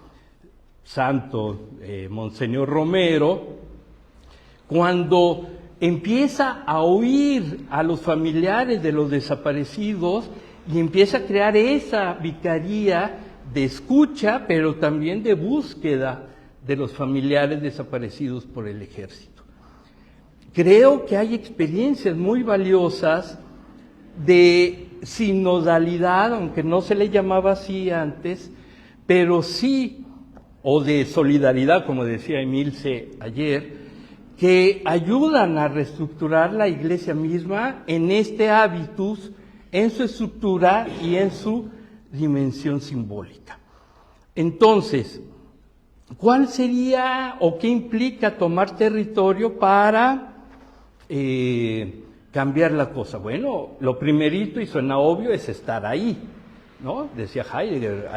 santo Monseñor Romero, cuando empieza a oír a los familiares de los desaparecidos y empieza a crear esa vicaría de escucha, pero también de búsqueda de los familiares desaparecidos por el ejército. Creo que hay experiencias muy valiosas de sinodalidad, aunque no se le llamaba así antes, pero sí, o de solidaridad, como decía Emilce ayer, que ayudan a reestructurar la iglesia misma en este hábitus, en su estructura y en su dimensión simbólica. Entonces, ¿cuál sería o qué implica tomar territorio para cambiar la cosa? Bueno, lo primerito, y suena obvio, es estar ahí, ¿no? Decía Heidegger,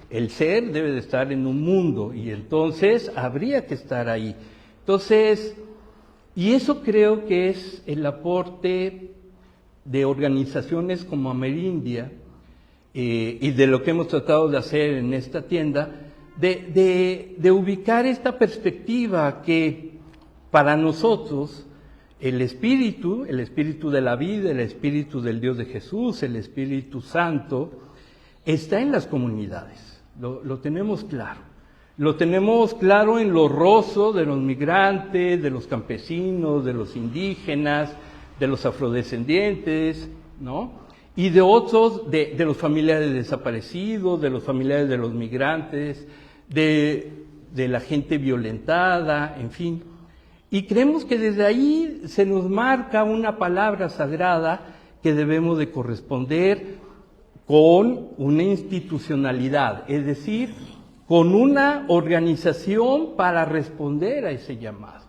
el ser debe de estar en un mundo, y entonces habría que estar ahí. Entonces, y eso creo que es el aporte de organizaciones como Amerindia, y de lo que hemos tratado de hacer en esta tienda, de ubicar esta perspectiva que para nosotros el espíritu de la vida, el espíritu del Dios de Jesús, el Espíritu Santo, está en las comunidades. Lo tenemos claro. Lo tenemos claro en lo roso de los migrantes, de los campesinos, de los indígenas, de los afrodescendientes, ¿no? Y de otros, de los familiares desaparecidos, de los familiares de los migrantes, de la gente violentada, en fin. Y creemos que desde ahí se nos marca una palabra sagrada que debemos de corresponder con una institucionalidad, es decir, con una organización para responder a ese llamado.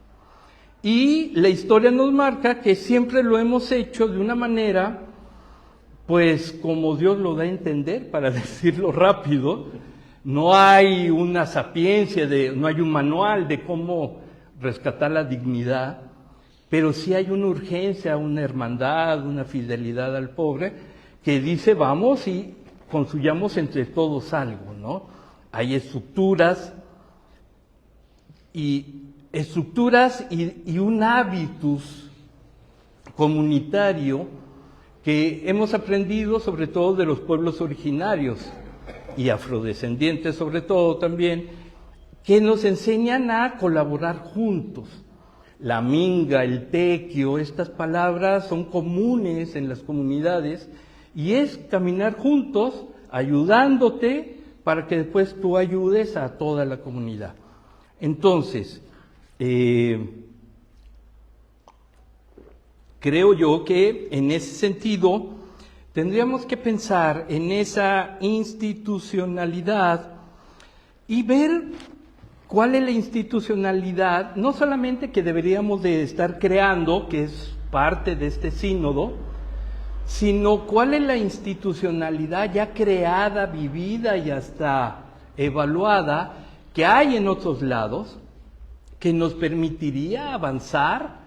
Y la historia nos marca que siempre lo hemos hecho de una manera, pues como Dios lo da a entender, para decirlo rápido. No hay una sapiencia, no hay un manual de cómo rescatar la dignidad, pero sí hay una urgencia, una hermandad, una fidelidad al pobre, que dice vamos y construyamos entre todos algo, ¿no? Hay estructuras y un hábitus comunitario que hemos aprendido sobre todo de los pueblos originarios y afrodescendientes sobre todo también, que nos enseñan a colaborar juntos. La minga, el tequio, estas palabras son comunes en las comunidades y es caminar juntos, ayudándote para que después tú ayudes a toda la comunidad. Entonces, creo yo que en ese sentido tendríamos que pensar en esa institucionalidad y ver cuál es la institucionalidad, no solamente que deberíamos de estar creando, que es parte de este sínodo, sino cuál es la institucionalidad ya creada, vivida y hasta evaluada que hay en otros lados, que nos permitiría avanzar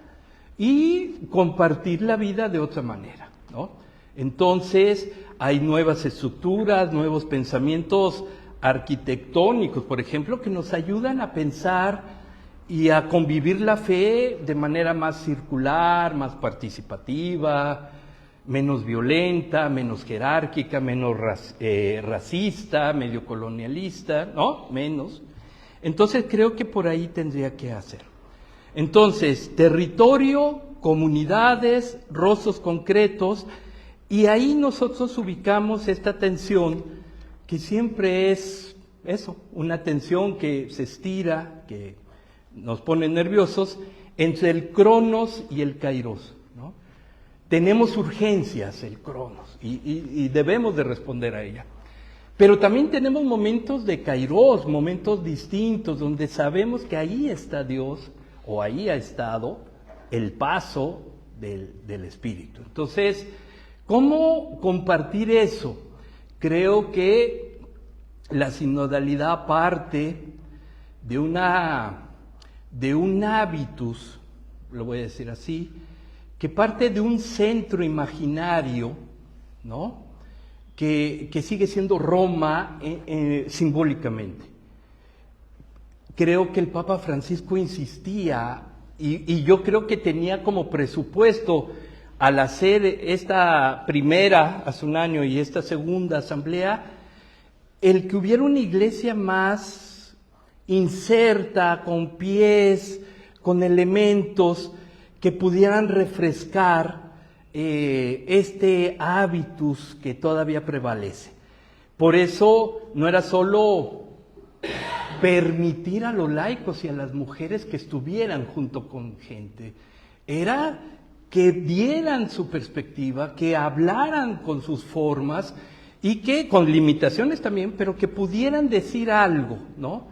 y compartir la vida de otra manera, ¿no? Entonces, hay nuevas estructuras, nuevos pensamientos arquitectónicos, por ejemplo, que nos ayudan a pensar y a convivir la fe de manera más circular, más participativa, menos violenta, menos jerárquica, menos racista, medio colonialista, ¿no? Menos. Entonces, creo que por ahí tendría que hacer. Entonces, territorio, comunidades, rostros concretos, y ahí nosotros ubicamos esta tensión que siempre es eso, una tensión que se estira, que nos pone nerviosos, entre el cronos y el kairos, ¿no? Tenemos urgencias, el cronos, y debemos de responder a ella. Pero también tenemos momentos de kairos, momentos distintos, donde sabemos que ahí está Dios, o ahí ha estado el paso del Espíritu. Entonces, ¿cómo compartir eso? Creo que la sinodalidad parte de un hábitus, lo voy a decir así, que parte de un centro imaginario, ¿no? Que sigue siendo Roma simbólicamente. Creo que el Papa Francisco insistía, y yo creo que tenía como presupuesto, al hacer esta primera hace un año y esta segunda asamblea, el que hubiera una iglesia más inserta, con pies, con elementos que pudieran refrescar este hábitus que todavía prevalece. Por eso no era solo permitir a los laicos y a las mujeres que estuvieran junto con gente, era que dieran su perspectiva, que hablaran con sus formas y que, con limitaciones también, pero que pudieran decir algo, ¿no?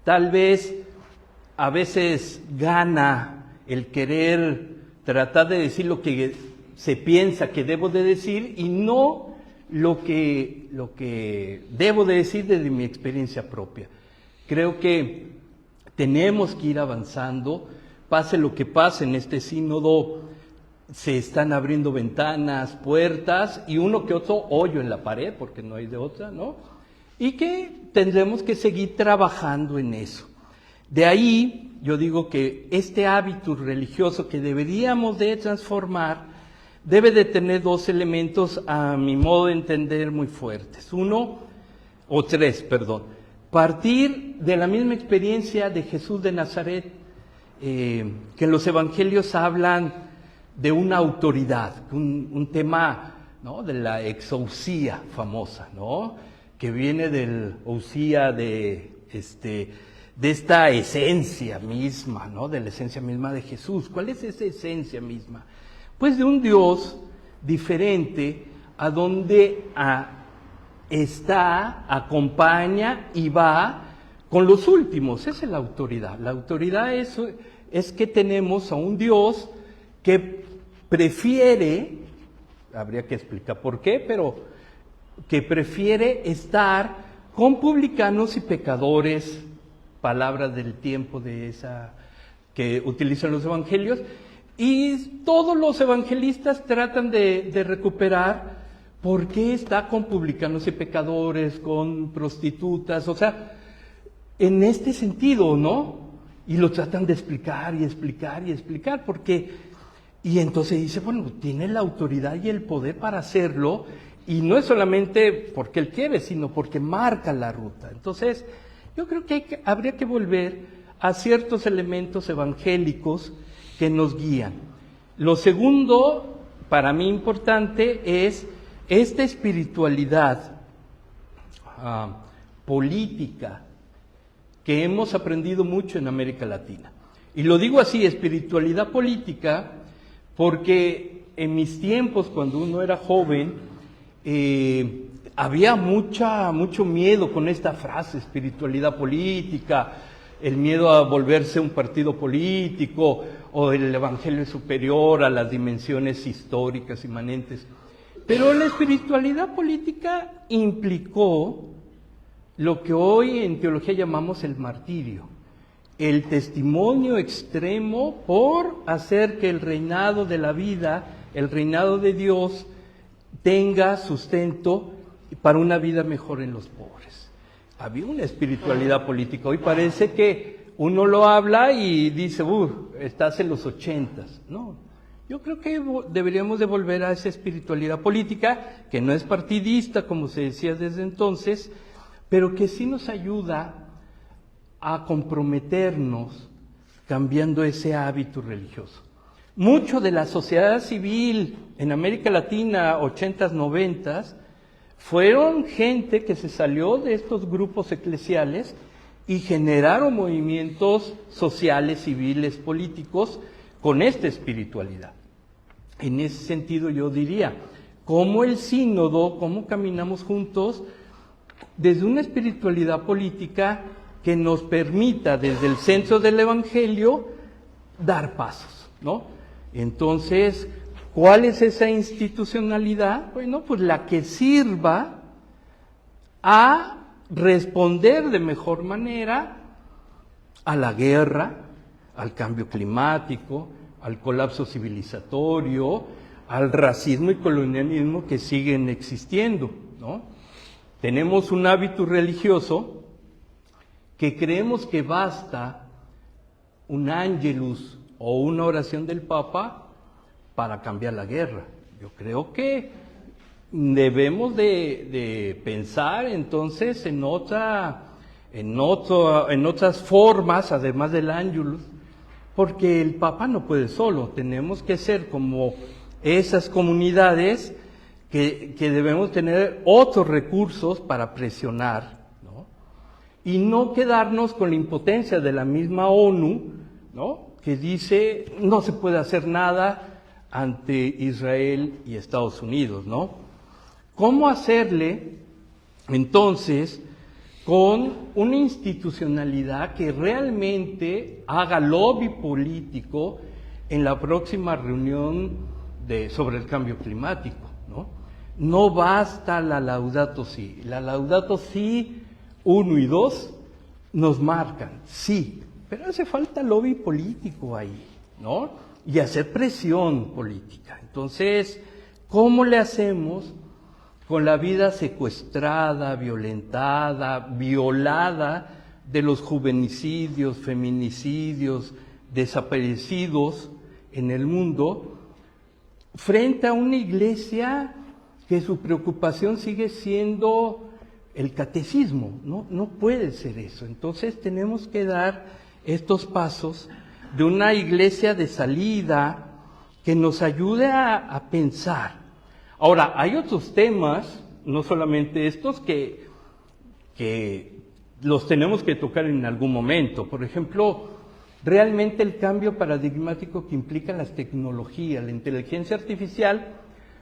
Tal vez a veces gana el querer tratar de decir lo que se piensa que debo de decir y no lo que debo de decir desde mi experiencia propia. Creo que tenemos que ir avanzando, pase lo que pase en este sínodo, se están abriendo ventanas, puertas y uno que otro hoyo en la pared, porque no hay de otra, ¿no? Y que tendremos que seguir trabajando en eso. De ahí, yo digo que este hábito religioso que deberíamos de transformar debe de tener dos elementos, a mi modo de entender, muy fuertes. Partir de la misma experiencia de Jesús de Nazaret, que en los evangelios hablan de una autoridad, un tema, ¿no?, de la exousia famosa, ¿no?, que viene del ousia de esta esencia misma, ¿no?, de la esencia misma de Jesús. ¿Cuál es esa esencia misma? Pues de un Dios diferente, a donde acompaña y va con los últimos. Esa es la autoridad. La autoridad es que tenemos a un Dios que prefiere, habría que explicar por qué, pero que prefiere estar con publicanos y pecadores, palabras del tiempo de esa que utilizan los evangelios, y todos los evangelistas tratan de recuperar por qué está con publicanos y pecadores, con prostitutas, o sea, en este sentido, ¿no? Y lo tratan de explicar y explicar y explicar, porque Y entonces dice, bueno, tiene la autoridad y el poder para hacerlo, y no es solamente porque él quiere, sino porque marca la ruta. Entonces, yo creo que habría que volver a ciertos elementos evangélicos que nos guían. Lo segundo, para mí importante, es esta espiritualidad política que hemos aprendido mucho en América Latina. Y lo digo así, espiritualidad política, porque en mis tiempos, cuando uno era joven, había mucho miedo con esta frase, espiritualidad política, el miedo a volverse un partido político, o el evangelio superior a las dimensiones históricas inmanentes. Pero la espiritualidad política implicó lo que hoy en teología llamamos el martirio, el testimonio extremo por hacer que el reinado de la vida, el reinado de Dios, tenga sustento para una vida mejor en los pobres. Había una espiritualidad política. Hoy parece que uno lo habla y dice, estás en los 80s. No, yo creo que deberíamos de volver a esa espiritualidad política, que no es partidista, como se decía desde entonces, pero que sí nos ayuda a comprometernos cambiando ese hábito religioso. Mucho de la sociedad civil en América Latina, 80s, 90s, fueron gente que se salió de estos grupos eclesiales y generaron movimientos sociales, civiles, políticos con esta espiritualidad. En ese sentido yo diría, ¿cómo el sínodo, cómo caminamos juntos desde una espiritualidad política que nos permita desde el centro del Evangelio dar pasos, ¿no? Entonces, ¿cuál es esa institucionalidad? Bueno, pues la que sirva a responder de mejor manera a la guerra, al cambio climático, al colapso civilizatorio, al racismo y colonialismo que siguen existiendo, ¿no? Tenemos un hábito religioso que creemos que basta un ángelus o una oración del Papa para cambiar la guerra. Yo creo que debemos de pensar entonces en otras formas, además del ángelus, porque el Papa no puede solo. Tenemos que ser como esas comunidades que debemos tener otros recursos para presionar, ¿no? Y no quedarnos con la impotencia de la misma ONU, ¿no?, que dice no se puede hacer nada ante Israel y Estados Unidos, ¿no? ¿Cómo hacerle entonces con una institucionalidad que realmente haga lobby político en la próxima reunión sobre el cambio climático, ¿no? No basta la Laudato Si. La Laudato Si 1 y 2 nos marcan, sí, pero hace falta lobby político ahí, ¿no? Y hacer presión política. Entonces, ¿cómo le hacemos con la vida secuestrada, violentada, violada de los juvenicidios, feminicidios, desaparecidos en el mundo, frente a una iglesia que su preocupación sigue siendo el catecismo? No puede ser eso. Entonces tenemos que dar estos pasos de una iglesia de salida que nos ayude a pensar. Ahora, hay otros temas, no solamente estos, que los tenemos que tocar en algún momento. Por ejemplo, realmente el cambio paradigmático que implican las tecnologías, la inteligencia artificial,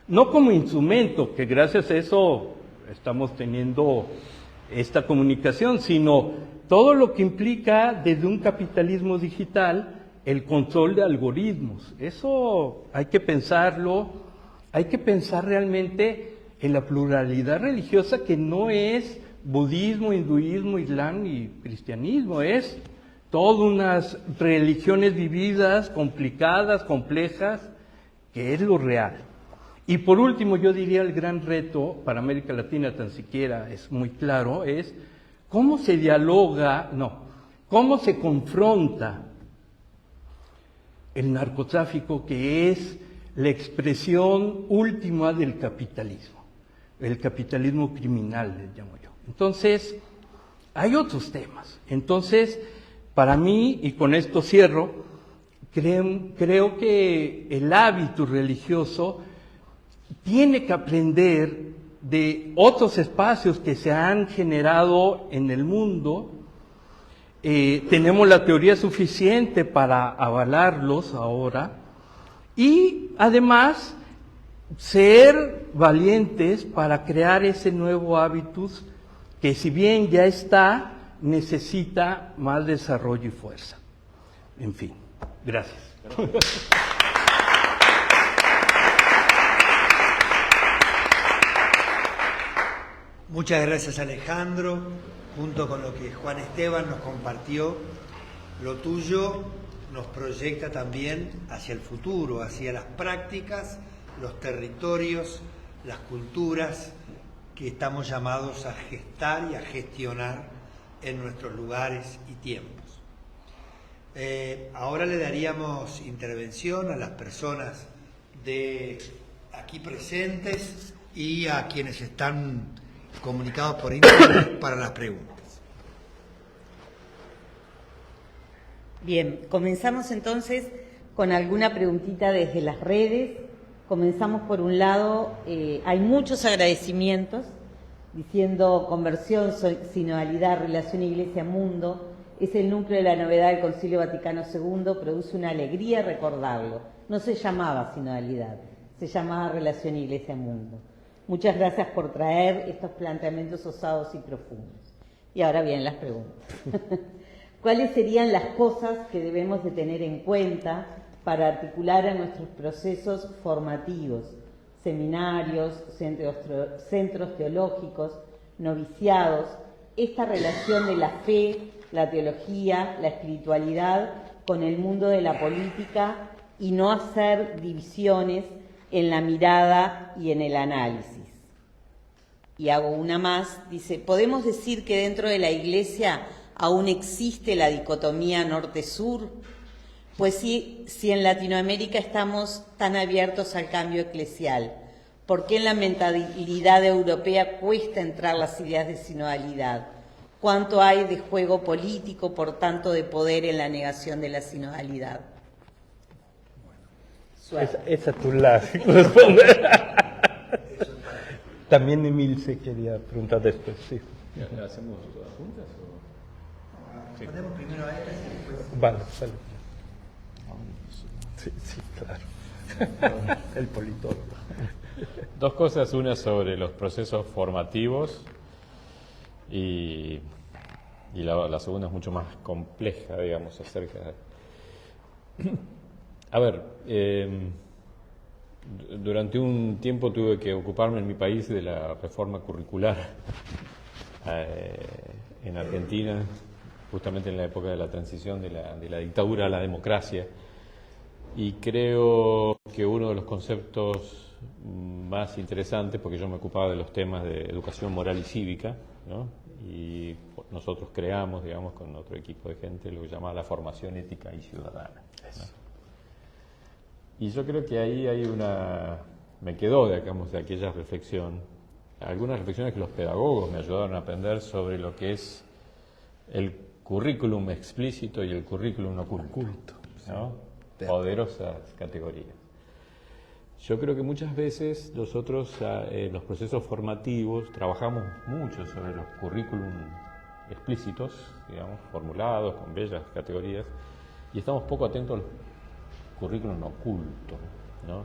no como instrumento, que gracias a eso estamos teniendo esta comunicación, sino todo lo que implica desde un capitalismo digital el control de algoritmos. Eso hay que pensarlo, hay que pensar realmente en la pluralidad religiosa, que no es budismo, hinduismo, islam y cristianismo, es todas unas religiones vividas, complicadas, complejas, que es lo real. Y por último, yo diría el gran reto para América Latina, tan siquiera es muy claro, es cómo se dialoga, cómo se confronta el narcotráfico, que es la expresión última del capitalismo, el capitalismo criminal, le llamo yo. Entonces, hay otros temas. Entonces, para mí, y con esto cierro, creo que el hábito religioso tiene que aprender de otros espacios que se han generado en el mundo. Tenemos la teoría suficiente para avalarlos ahora, y además ser valientes para crear ese nuevo hábitus que, si bien ya está, necesita más desarrollo y fuerza. En fin, gracias. Muchas gracias, Alejandro. Junto con lo que Juan Esteban nos compartió, lo tuyo nos proyecta también hacia el futuro, hacia las prácticas, los territorios, las culturas que estamos llamados a gestar y a gestionar en nuestros lugares y tiempos. Ahora le daríamos intervención a las personas de aquí presentes y a quienes están comunicados por internet para las preguntas. Bien, comenzamos entonces con alguna preguntita desde las redes. Comenzamos por un lado, hay muchos agradecimientos diciendo: conversión, sinodalidad, relación Iglesia-Mundo, es el núcleo de la novedad del Concilio Vaticano II, produce una alegría recordarlo. No se llamaba sinodalidad, se llamaba relación Iglesia-Mundo. Muchas gracias por traer estos planteamientos osados y profundos. Y ahora vienen las preguntas. ¿Cuáles serían las cosas que debemos de tener en cuenta para articular a nuestros procesos formativos, seminarios, centros teológicos, noviciados, esta relación de la fe, la teología, la espiritualidad con el mundo de la política, y no hacer divisiones en la mirada y en el análisis? Y hago una más, dice: ¿podemos decir que dentro de la Iglesia aún existe la dicotomía norte-sur? Pues si en Latinoamérica estamos tan abiertos al cambio eclesial, ¿por qué en la mentalidad europea cuesta entrar las ideas de sinodalidad? ¿Cuánto hay de juego político, por tanto de poder, en la negación de la sinodalidad? Esa tú la responder. También Emilce quería preguntar después, sí. ¿La hacemos todas juntas o...? Sí. Ponemos primero a esta y después... Vale. Sí, claro. El politólogo. Dos cosas, una sobre los procesos formativos y la segunda es mucho más compleja, digamos, acerca de... A ver, durante un tiempo tuve que ocuparme en mi país de la reforma curricular en Argentina, justamente en la época de la transición de la dictadura a la democracia, y creo que uno de los conceptos más interesantes, porque yo me ocupaba de los temas de educación moral y cívica, ¿no? Y nosotros creamos, digamos, con otro equipo de gente, lo que se llama la formación ética y ciudadana, ¿no? Y yo creo que ahí hay me quedó, digamos, de aquella reflexión, algunas reflexiones que los pedagogos me ayudaron a aprender sobre lo que es el currículum explícito y el currículum oculto, ¿no? Poderosas categorías. Yo creo que muchas veces nosotros en los procesos formativos trabajamos mucho sobre los currículum explícitos, digamos, formulados con bellas categorías, y estamos poco atentos al currículum oculto, ¿no?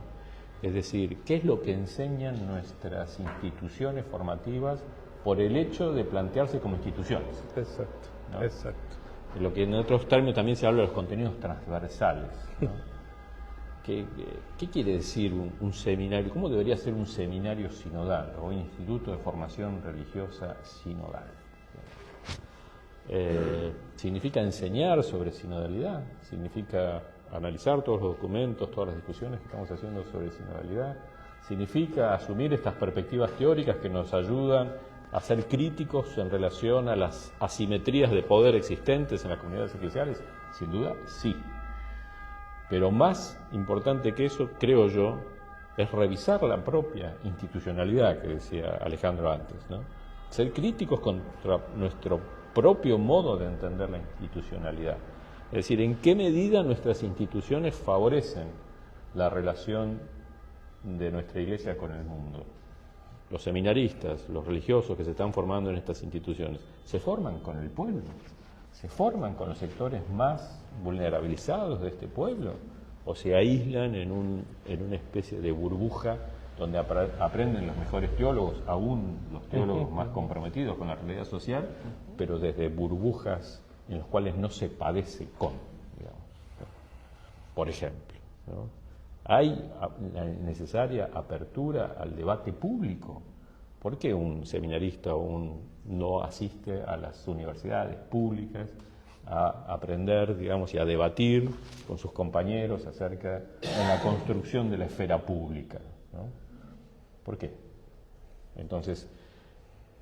Es decir, ¿qué es lo que enseñan nuestras instituciones formativas por el hecho de plantearse como instituciones? Exacto, ¿no? exacto. Lo que en otros términos también se habla de los contenidos transversales, ¿no? ¿Qué quiere decir un seminario? ¿Cómo debería ser un seminario sinodal o un instituto de formación religiosa sinodal? ¿Significa enseñar sobre sinodalidad? ¿Significa analizar todos los documentos, todas las discusiones que estamos haciendo sobre sinodalidad? ¿Significa asumir estas perspectivas teóricas que nos ayudan a ser críticos en relación a las asimetrías de poder existentes en las comunidades eclesiales? Sin duda, sí. Pero más importante que eso, creo yo, es revisar la propia institucionalidad que decía Alejandro antes, ¿no? Ser críticos contra nuestro propio modo de entender la institucionalidad. Es decir, en qué medida nuestras instituciones favorecen la relación de nuestra Iglesia con el mundo. Los seminaristas, los religiosos que se están formando en estas instituciones, se forman con el pueblo, se forman con los sectores más vulnerabilizados de este pueblo, o se aíslan en una especie de burbuja donde aprenden los mejores teólogos, aún los teólogos más comprometidos con la realidad social, pero desde burbujas en las cuales no se padece con, digamos. Por ejemplo, ¿no? Hay la necesaria apertura al debate público. ¿Por qué un seminarista no asiste a las universidades públicas a aprender, digamos, y a debatir con sus compañeros acerca de la construcción de la esfera pública, ¿no? ¿Por qué? Entonces,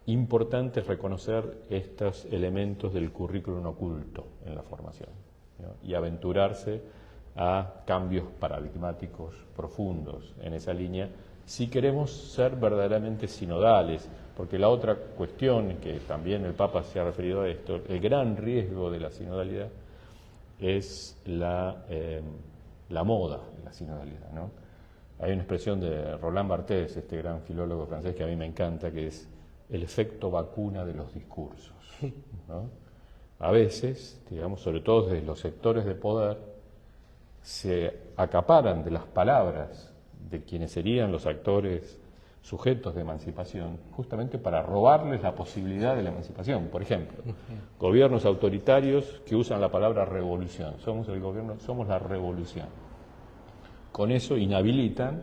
importante es reconocer estos elementos del currículum oculto en la formación, ¿no? Y aventurarse a cambios paradigmáticos profundos en esa línea si queremos ser verdaderamente sinodales, porque la otra cuestión, que también el Papa se ha referido a esto, el gran riesgo de la sinodalidad es la moda de la sinodalidad, ¿no? Hay una expresión de Roland Barthes, este gran filólogo francés que a mí me encanta, que es el efecto vacuna de los discursos, ¿no? A veces, digamos, sobre todo desde los sectores de poder, se acaparan de las palabras de quienes serían los actores sujetos de emancipación, justamente para robarles la posibilidad de la emancipación. Por ejemplo, gobiernos autoritarios que usan la palabra revolución. Somos el gobierno, somos la revolución. Con eso inhabilitan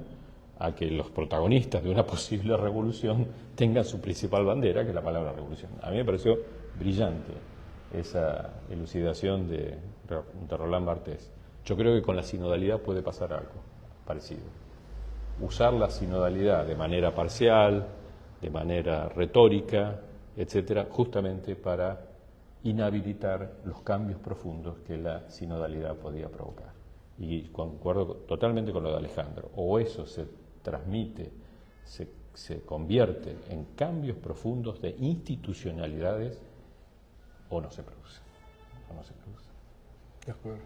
a que los protagonistas de una posible revolución tengan su principal bandera, que es la palabra revolución. A mí me pareció brillante esa elucidación de Roland Barthes. Yo creo que con la sinodalidad puede pasar algo parecido. Usar la sinodalidad de manera parcial, de manera retórica, etcétera, justamente para inhabilitar los cambios profundos que la sinodalidad podía provocar. Y concuerdo totalmente con lo de Alejandro. O eso se transmite, se convierte en cambios profundos de institucionalidades, o no se produce. O no se produce. De acuerdo.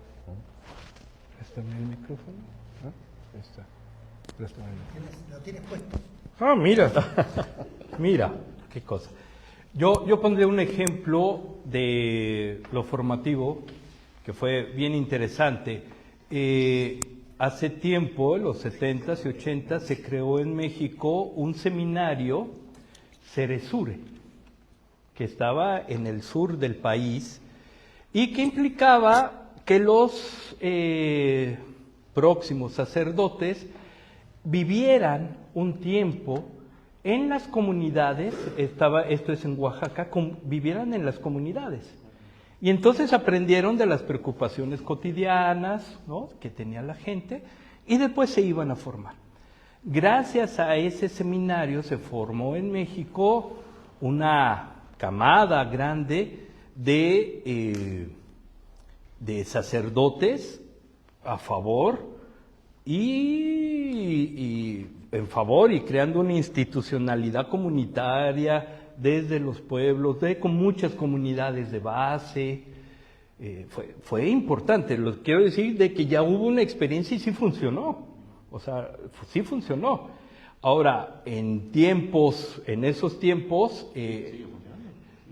¿Está en el micrófono? ¿Ah? Está. Lo tienes puesto. Ah, mira. Mira, qué cosa. Yo pondré un ejemplo de lo formativo que fue bien interesante. Hace tiempo, en los 70s y 80s, se creó en México un seminario, Ceresure, que estaba en el sur del país y que implicaba que los próximos sacerdotes vivieran un tiempo en las comunidades, esto es en Oaxaca, vivieran en las comunidades. Y entonces aprendieron de las preocupaciones cotidianas, ¿no?, que tenía la gente, y después se iban a formar. Gracias a ese seminario se formó en México una camada grande de sacerdotes a favor y en favor, y creando una institucionalidad comunitaria desde los pueblos, con muchas comunidades de base. Fue importante. Lo quiero decir de que ya hubo una experiencia y sí funcionó. O sea, sí funcionó. Ahora, en esos tiempos,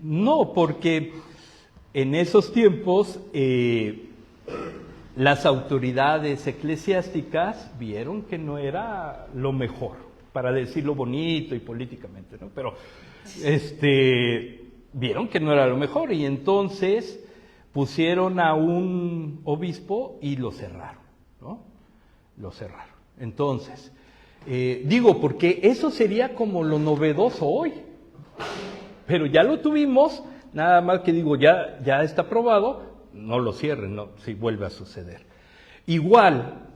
no, porque en esos tiempos las autoridades eclesiásticas vieron que no era lo mejor, para decirlo bonito y políticamente, ¿no? Pero vieron que no era lo mejor y entonces pusieron a un obispo y lo cerraron, ¿no? Lo cerraron. Entonces, digo, porque eso sería como lo novedoso hoy, pero ya lo tuvimos, nada más que digo, ya está aprobado, no lo cierren, no, si vuelve a suceder. Igual,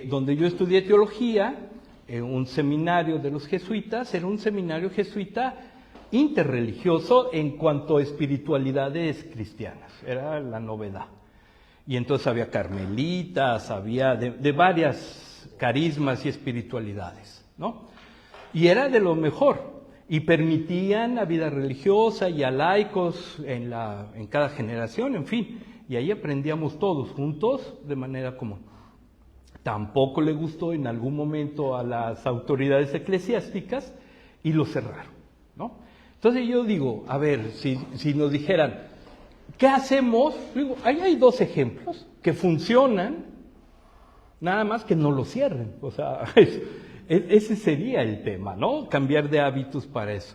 donde yo estudié teología, un seminario de los jesuitas, era un seminario jesuita interreligioso en cuanto a espiritualidades cristianas, era la novedad. Y entonces había carmelitas, había de varias carismas y espiritualidades, ¿no? Y era de lo mejor. Y permitían la vida religiosa y a laicos en cada generación, en fin. Y ahí aprendíamos todos juntos de manera común. Tampoco le gustó en algún momento a las autoridades eclesiásticas y lo cerraron, ¿no? Entonces yo digo, a ver, si nos dijeran, ¿qué hacemos? Digo, ahí hay dos ejemplos que funcionan, nada más que no lo cierren. O sea, ese sería el tema, ¿no? Cambiar de hábitos para eso.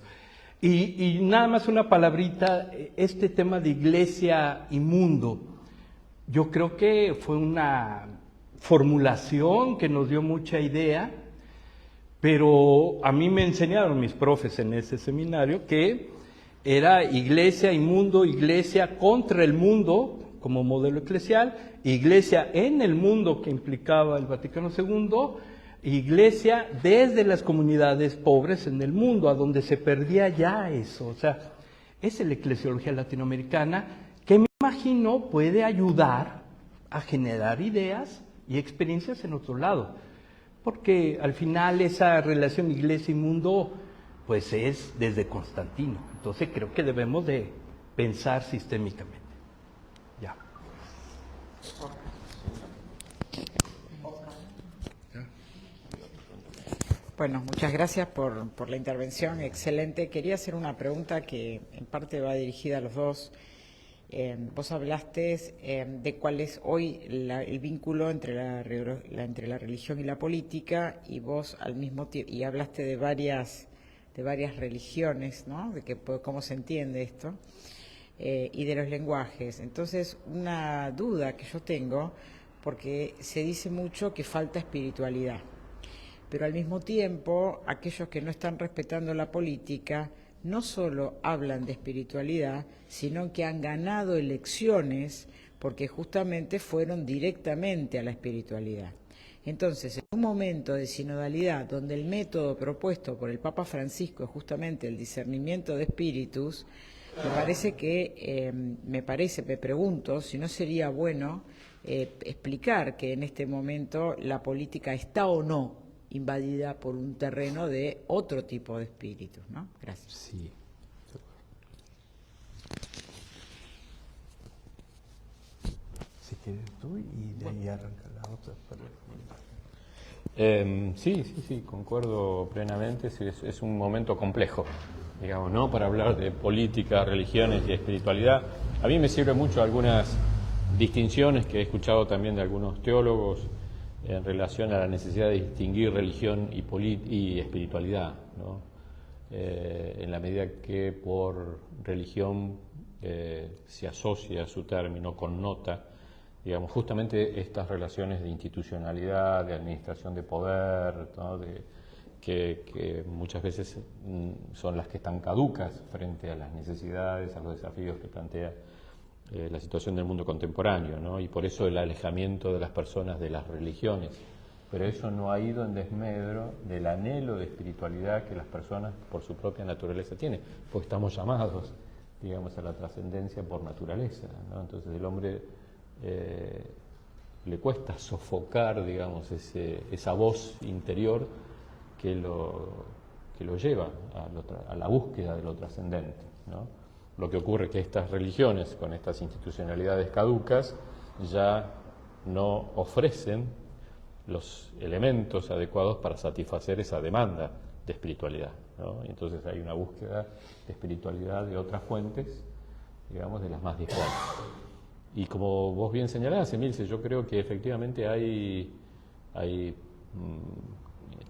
Y nada más una palabrita, este tema de iglesia y mundo, yo creo que fue una formulación que nos dio mucha idea, pero a mí me enseñaron mis profes en ese seminario que era iglesia y mundo, iglesia contra el mundo como modelo eclesial, iglesia en el mundo que implicaba el Vaticano II, iglesia desde las comunidades pobres en el mundo, a donde se perdía ya eso. O sea, es la eclesiología latinoamericana que me imagino puede ayudar a generar ideas y experiencias en otro lado. Porque al final esa relación iglesia y mundo pues es desde Constantino. Entonces creo que debemos de pensar sistémicamente. Ya. Bueno, muchas gracias por la intervención, excelente. Quería hacer una pregunta que en parte va dirigida a los dos. Vos hablaste de cuál es hoy el vínculo entre la religión y la política, y vos al mismo tiempo, y hablaste de varias religiones, ¿no? De cómo se entiende esto, y de los lenguajes. Entonces, una duda que yo tengo, porque se dice mucho que falta espiritualidad, pero al mismo tiempo aquellos que no están respetando la política no solo hablan de espiritualidad, sino que han ganado elecciones porque justamente fueron directamente a la espiritualidad. Entonces, en un momento de sinodalidad donde el método propuesto por el Papa Francisco es justamente el discernimiento de espíritus, me pregunto si no sería bueno explicar que en este momento la política está o no invadida por un terreno de otro tipo de espíritus, ¿no? Gracias. Sí. Si quieres tú y de ahí arranca la otra. Sí, concuerdo plenamente. Sí, es un momento complejo, digamos, ¿no? Para hablar de política, religiones y espiritualidad. A mí me sirven mucho algunas distinciones que he escuchado también de algunos teólogos en relación a la necesidad de distinguir religión y espiritualidad, ¿no? En la medida que por religión se asocia su término, connota, digamos, justamente estas relaciones de institucionalidad, de administración de poder, ¿no? que muchas veces son las que están caducas frente a las necesidades, a los desafíos que plantea la situación del mundo contemporáneo, ¿no? Y por eso el alejamiento de las personas de las religiones. Pero eso no ha ido en desmedro del anhelo de espiritualidad que las personas por su propia naturaleza tienen, porque estamos llamados, digamos, a la trascendencia por naturaleza, ¿no? Entonces el hombre le cuesta sofocar, digamos, esa voz interior que lo lleva a la búsqueda de lo trascendente, ¿no? Lo que ocurre es que estas religiones, con estas institucionalidades caducas, ya no ofrecen los elementos adecuados para satisfacer esa demanda de espiritualidad, ¿no? Y entonces hay una búsqueda de espiritualidad de otras fuentes, digamos, de las más disponibles. Y como vos bien señalás, Emilce, yo creo que efectivamente hay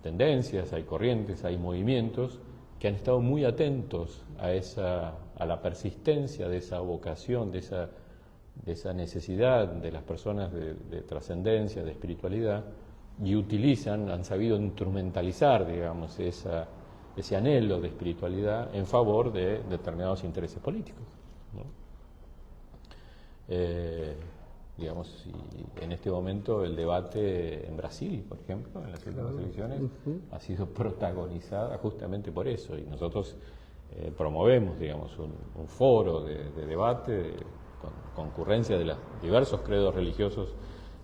tendencias, hay corrientes, hay movimientos que han estado muy atentos a la persistencia de esa vocación, de esa necesidad de las personas de trascendencia, de espiritualidad, y han sabido instrumentalizar, digamos, ese anhelo de espiritualidad en favor de determinados intereses políticos, ¿no? Digamos, y en este momento el debate en Brasil, por ejemplo, en las últimas elecciones, ha sido protagonizada justamente por eso, y nosotros promovemos, digamos, un foro de debate concurrencia de los diversos credos religiosos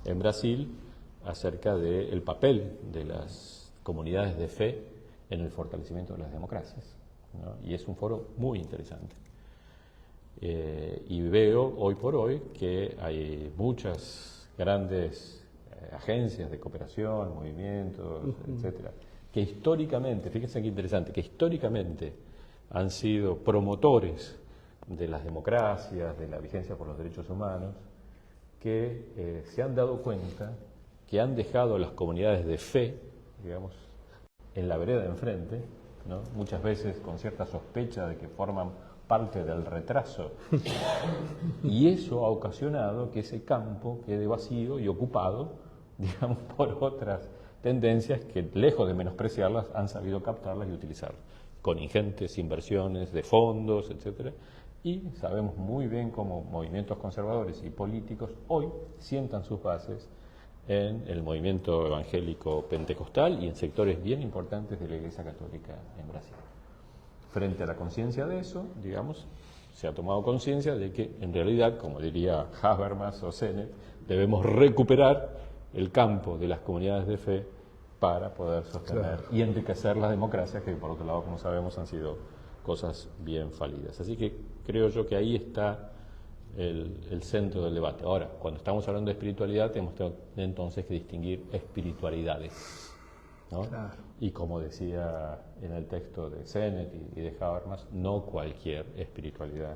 en Brasil acerca del papel de las comunidades de fe en el fortalecimiento de las democracias, ¿no? Y es un foro muy interesante. Y veo hoy por hoy que hay muchas grandes agencias de cooperación, movimientos, etcétera, que históricamente, fíjense qué interesante, que históricamente han sido promotores de las democracias, de la vigencia por los derechos humanos, que se han dado cuenta que han dejado a las comunidades de fe, digamos, en la vereda de enfrente, ¿no? Muchas veces con cierta sospecha de que forman parte del retraso, y eso ha ocasionado que ese campo quede vacío y ocupado, digamos, por otras tendencias que, lejos de menospreciarlas, han sabido captarlas y utilizarlas, con ingentes inversiones de fondos, etcétera. Y sabemos muy bien cómo movimientos conservadores y políticos hoy sientan sus bases en el movimiento evangélico pentecostal y en sectores bien importantes de la Iglesia Católica en Brasil. Frente a la conciencia de eso, digamos, se ha tomado conciencia de que en realidad, como diría Habermas o Sennett, debemos recuperar el campo de las comunidades de fe para poder sostener y enriquecer las democracias que, por otro lado, como sabemos, han sido cosas bien falidas. Así que creo yo que ahí está el centro del debate. Ahora, cuando estamos hablando de espiritualidad, tenemos entonces que distinguir espiritualidades, ¿no? Claro. Y como decía en el texto de Sennett y de Habermas, no cualquier espiritualidad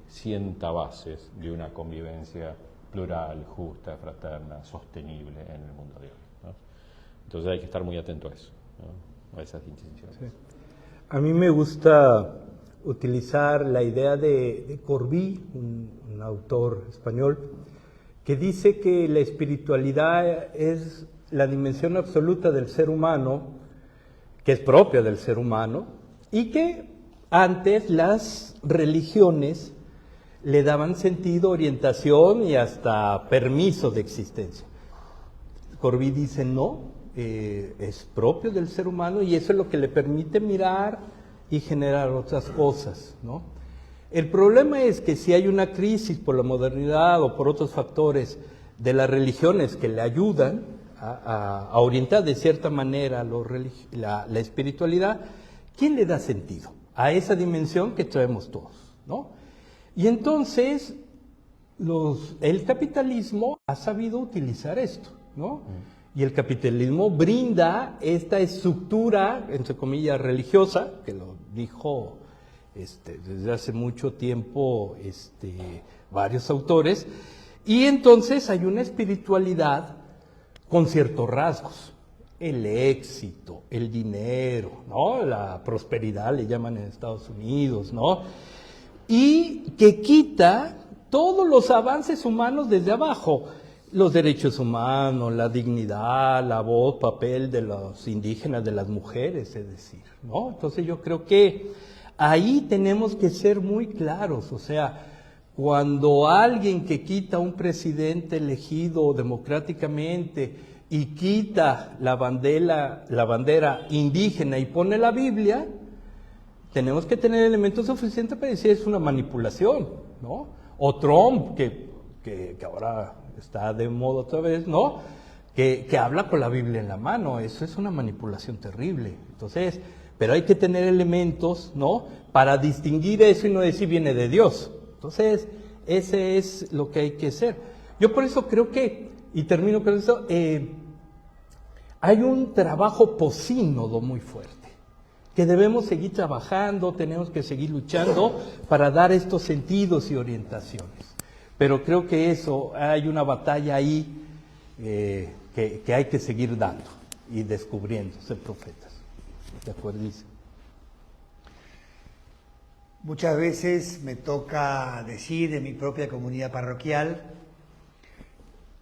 sienta bases de una convivencia plural, justa, fraterna, sostenible en el mundo de hoy, ¿no? Entonces hay que estar muy atento a eso, ¿no? A esas distinciones. Sí. A mí me gusta utilizar la idea de Corbí, un autor español, que dice que la espiritualidad es la dimensión absoluta del ser humano, que es propia del ser humano, y que antes las religiones le daban sentido, orientación y hasta permiso de existencia. Corbí dice no, es propio del ser humano y eso es lo que le permite mirar y generar otras cosas, ¿no? El problema es que si hay una crisis por la modernidad o por otros factores de las religiones que le ayudan a orientar de cierta manera la espiritualidad, ¿quién le da sentido a esa dimensión que traemos todos, ¿no? Y entonces el capitalismo ha sabido utilizar esto, ¿no? Y el capitalismo brinda esta estructura, entre comillas, religiosa, que lo dijo desde hace mucho tiempo varios autores, y entonces hay una espiritualidad con ciertos rasgos, el éxito, el dinero, ¿no? La prosperidad le llaman en Estados Unidos, ¿no? Y que quita todos los avances humanos desde abajo, los derechos humanos, la dignidad, la voz, papel de los indígenas, de las mujeres, es decir, ¿no? Entonces yo creo que ahí tenemos que ser muy claros, o sea, cuando alguien que quita un presidente elegido democráticamente y quita la bandera indígena y pone la Biblia, tenemos que tener elementos suficientes para decir es una manipulación, ¿no? O Trump, que ahora está de moda otra vez, ¿no? Que habla con la Biblia en la mano, eso es una manipulación terrible. Entonces, pero hay que tener elementos, ¿no? Para distinguir eso y no decir viene de Dios. Entonces, ese es lo que hay que hacer. Yo por eso creo que, y termino con eso, hay un trabajo posínodo muy fuerte, que debemos seguir trabajando, tenemos que seguir luchando para dar estos sentidos y orientaciones. Pero creo que eso, hay una batalla ahí que hay que seguir dando y descubriendo, ser profetas. ¿De acuerdo? Muchas veces me toca decir en mi propia comunidad parroquial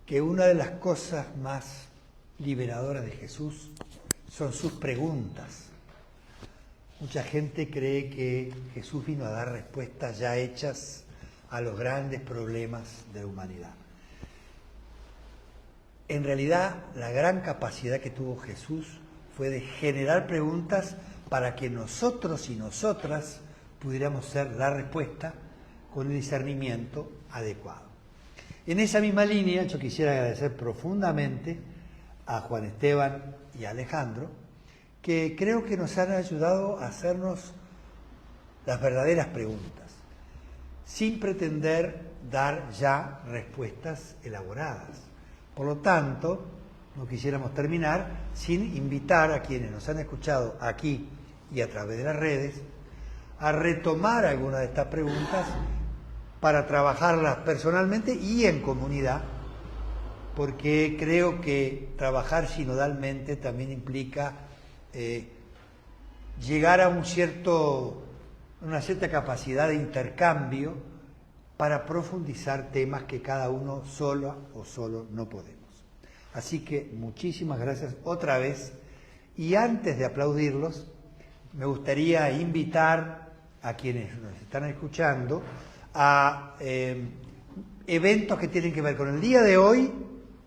que una de las cosas más liberadoras de Jesús son sus preguntas. Mucha gente cree que Jesús vino a dar respuestas ya hechas a los grandes problemas de la humanidad. En realidad, la gran capacidad que tuvo Jesús fue de generar preguntas para que nosotros y nosotras pudiéramos ser la respuesta con el discernimiento adecuado. En esa misma línea, yo quisiera agradecer profundamente a Juan Esteban y a Alejandro, que creo que nos han ayudado a hacernos las verdaderas preguntas, sin pretender dar ya respuestas elaboradas. Por lo tanto, no quisiéramos terminar sin invitar a quienes nos han escuchado aquí y a través de las redes a retomar algunas de estas preguntas para trabajarlas personalmente y en comunidad, porque creo que trabajar sinodalmente también implica llegar a una cierta capacidad de intercambio para profundizar temas que cada uno solo o solo no podemos. Así que muchísimas gracias otra vez, y antes de aplaudirlos, me gustaría invitar a quienes nos están escuchando a eventos que tienen que ver con el día de hoy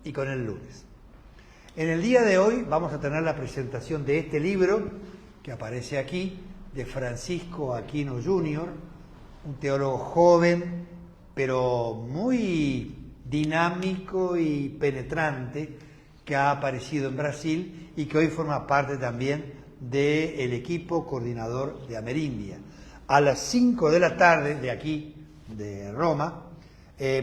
y con el lunes. En el día de hoy vamos a tener la presentación de este libro que aparece aquí, de Francisco Aquino Jr., un teólogo joven, pero muy dinámico y penetrante, que ha aparecido en Brasil y que hoy forma parte también del equipo coordinador de Amerindia. A las 5 de la tarde, de aquí, de Roma,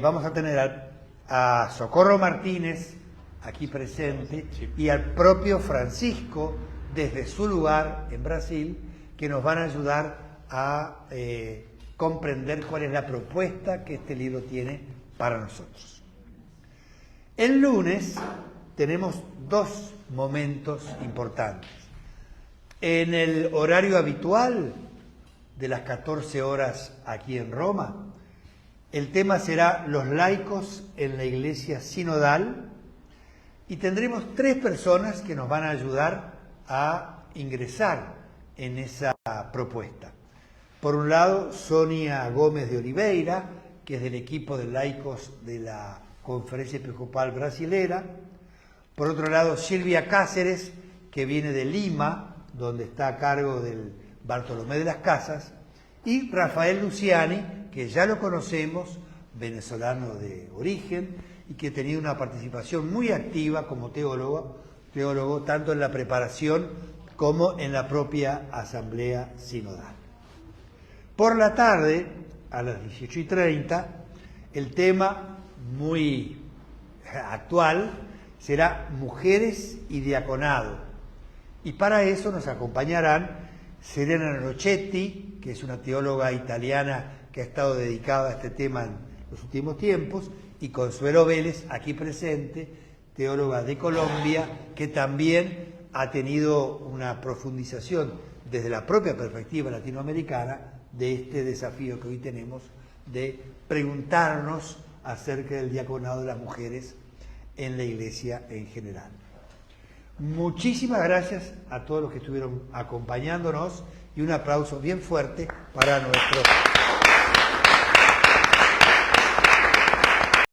vamos a tener a Socorro Martínez, aquí presente, y al propio Francisco, desde su lugar en Brasil, que nos van a ayudar a comprender cuál es la propuesta que este libro tiene para nosotros. El lunes tenemos dos momentos importantes. En el horario habitual de las 14 horas aquí en Roma, el tema será los laicos en la Iglesia sinodal, y tendremos 3 personas que nos van a ayudar a ingresar en esa propuesta. Por un lado, Sonia Gómez de Oliveira, que es del equipo de laicos de la Conferencia Episcopal Brasilera. Por otro lado, Silvia Cáceres, que viene de Lima, donde está a cargo del Bartolomé de las Casas. Y Rafael Luciani, que ya lo conocemos, venezolano de origen, y que ha tenido una participación muy activa como teólogo tanto en la preparación como en la propia Asamblea Sinodal. Por la tarde, a las 18:30, el tema muy actual será Mujeres y Diaconado. Y para eso nos acompañarán Serena Rochetti, que es una teóloga italiana que ha estado dedicada a este tema en los últimos tiempos, y Consuelo Vélez, aquí presente, teóloga de Colombia, que también ha tenido una profundización desde la propia perspectiva latinoamericana de este desafío que hoy tenemos de preguntarnos acerca del diaconado de las mujeres en la Iglesia en general. Muchísimas gracias a todos los que estuvieron acompañándonos, y un aplauso bien fuerte para nuestro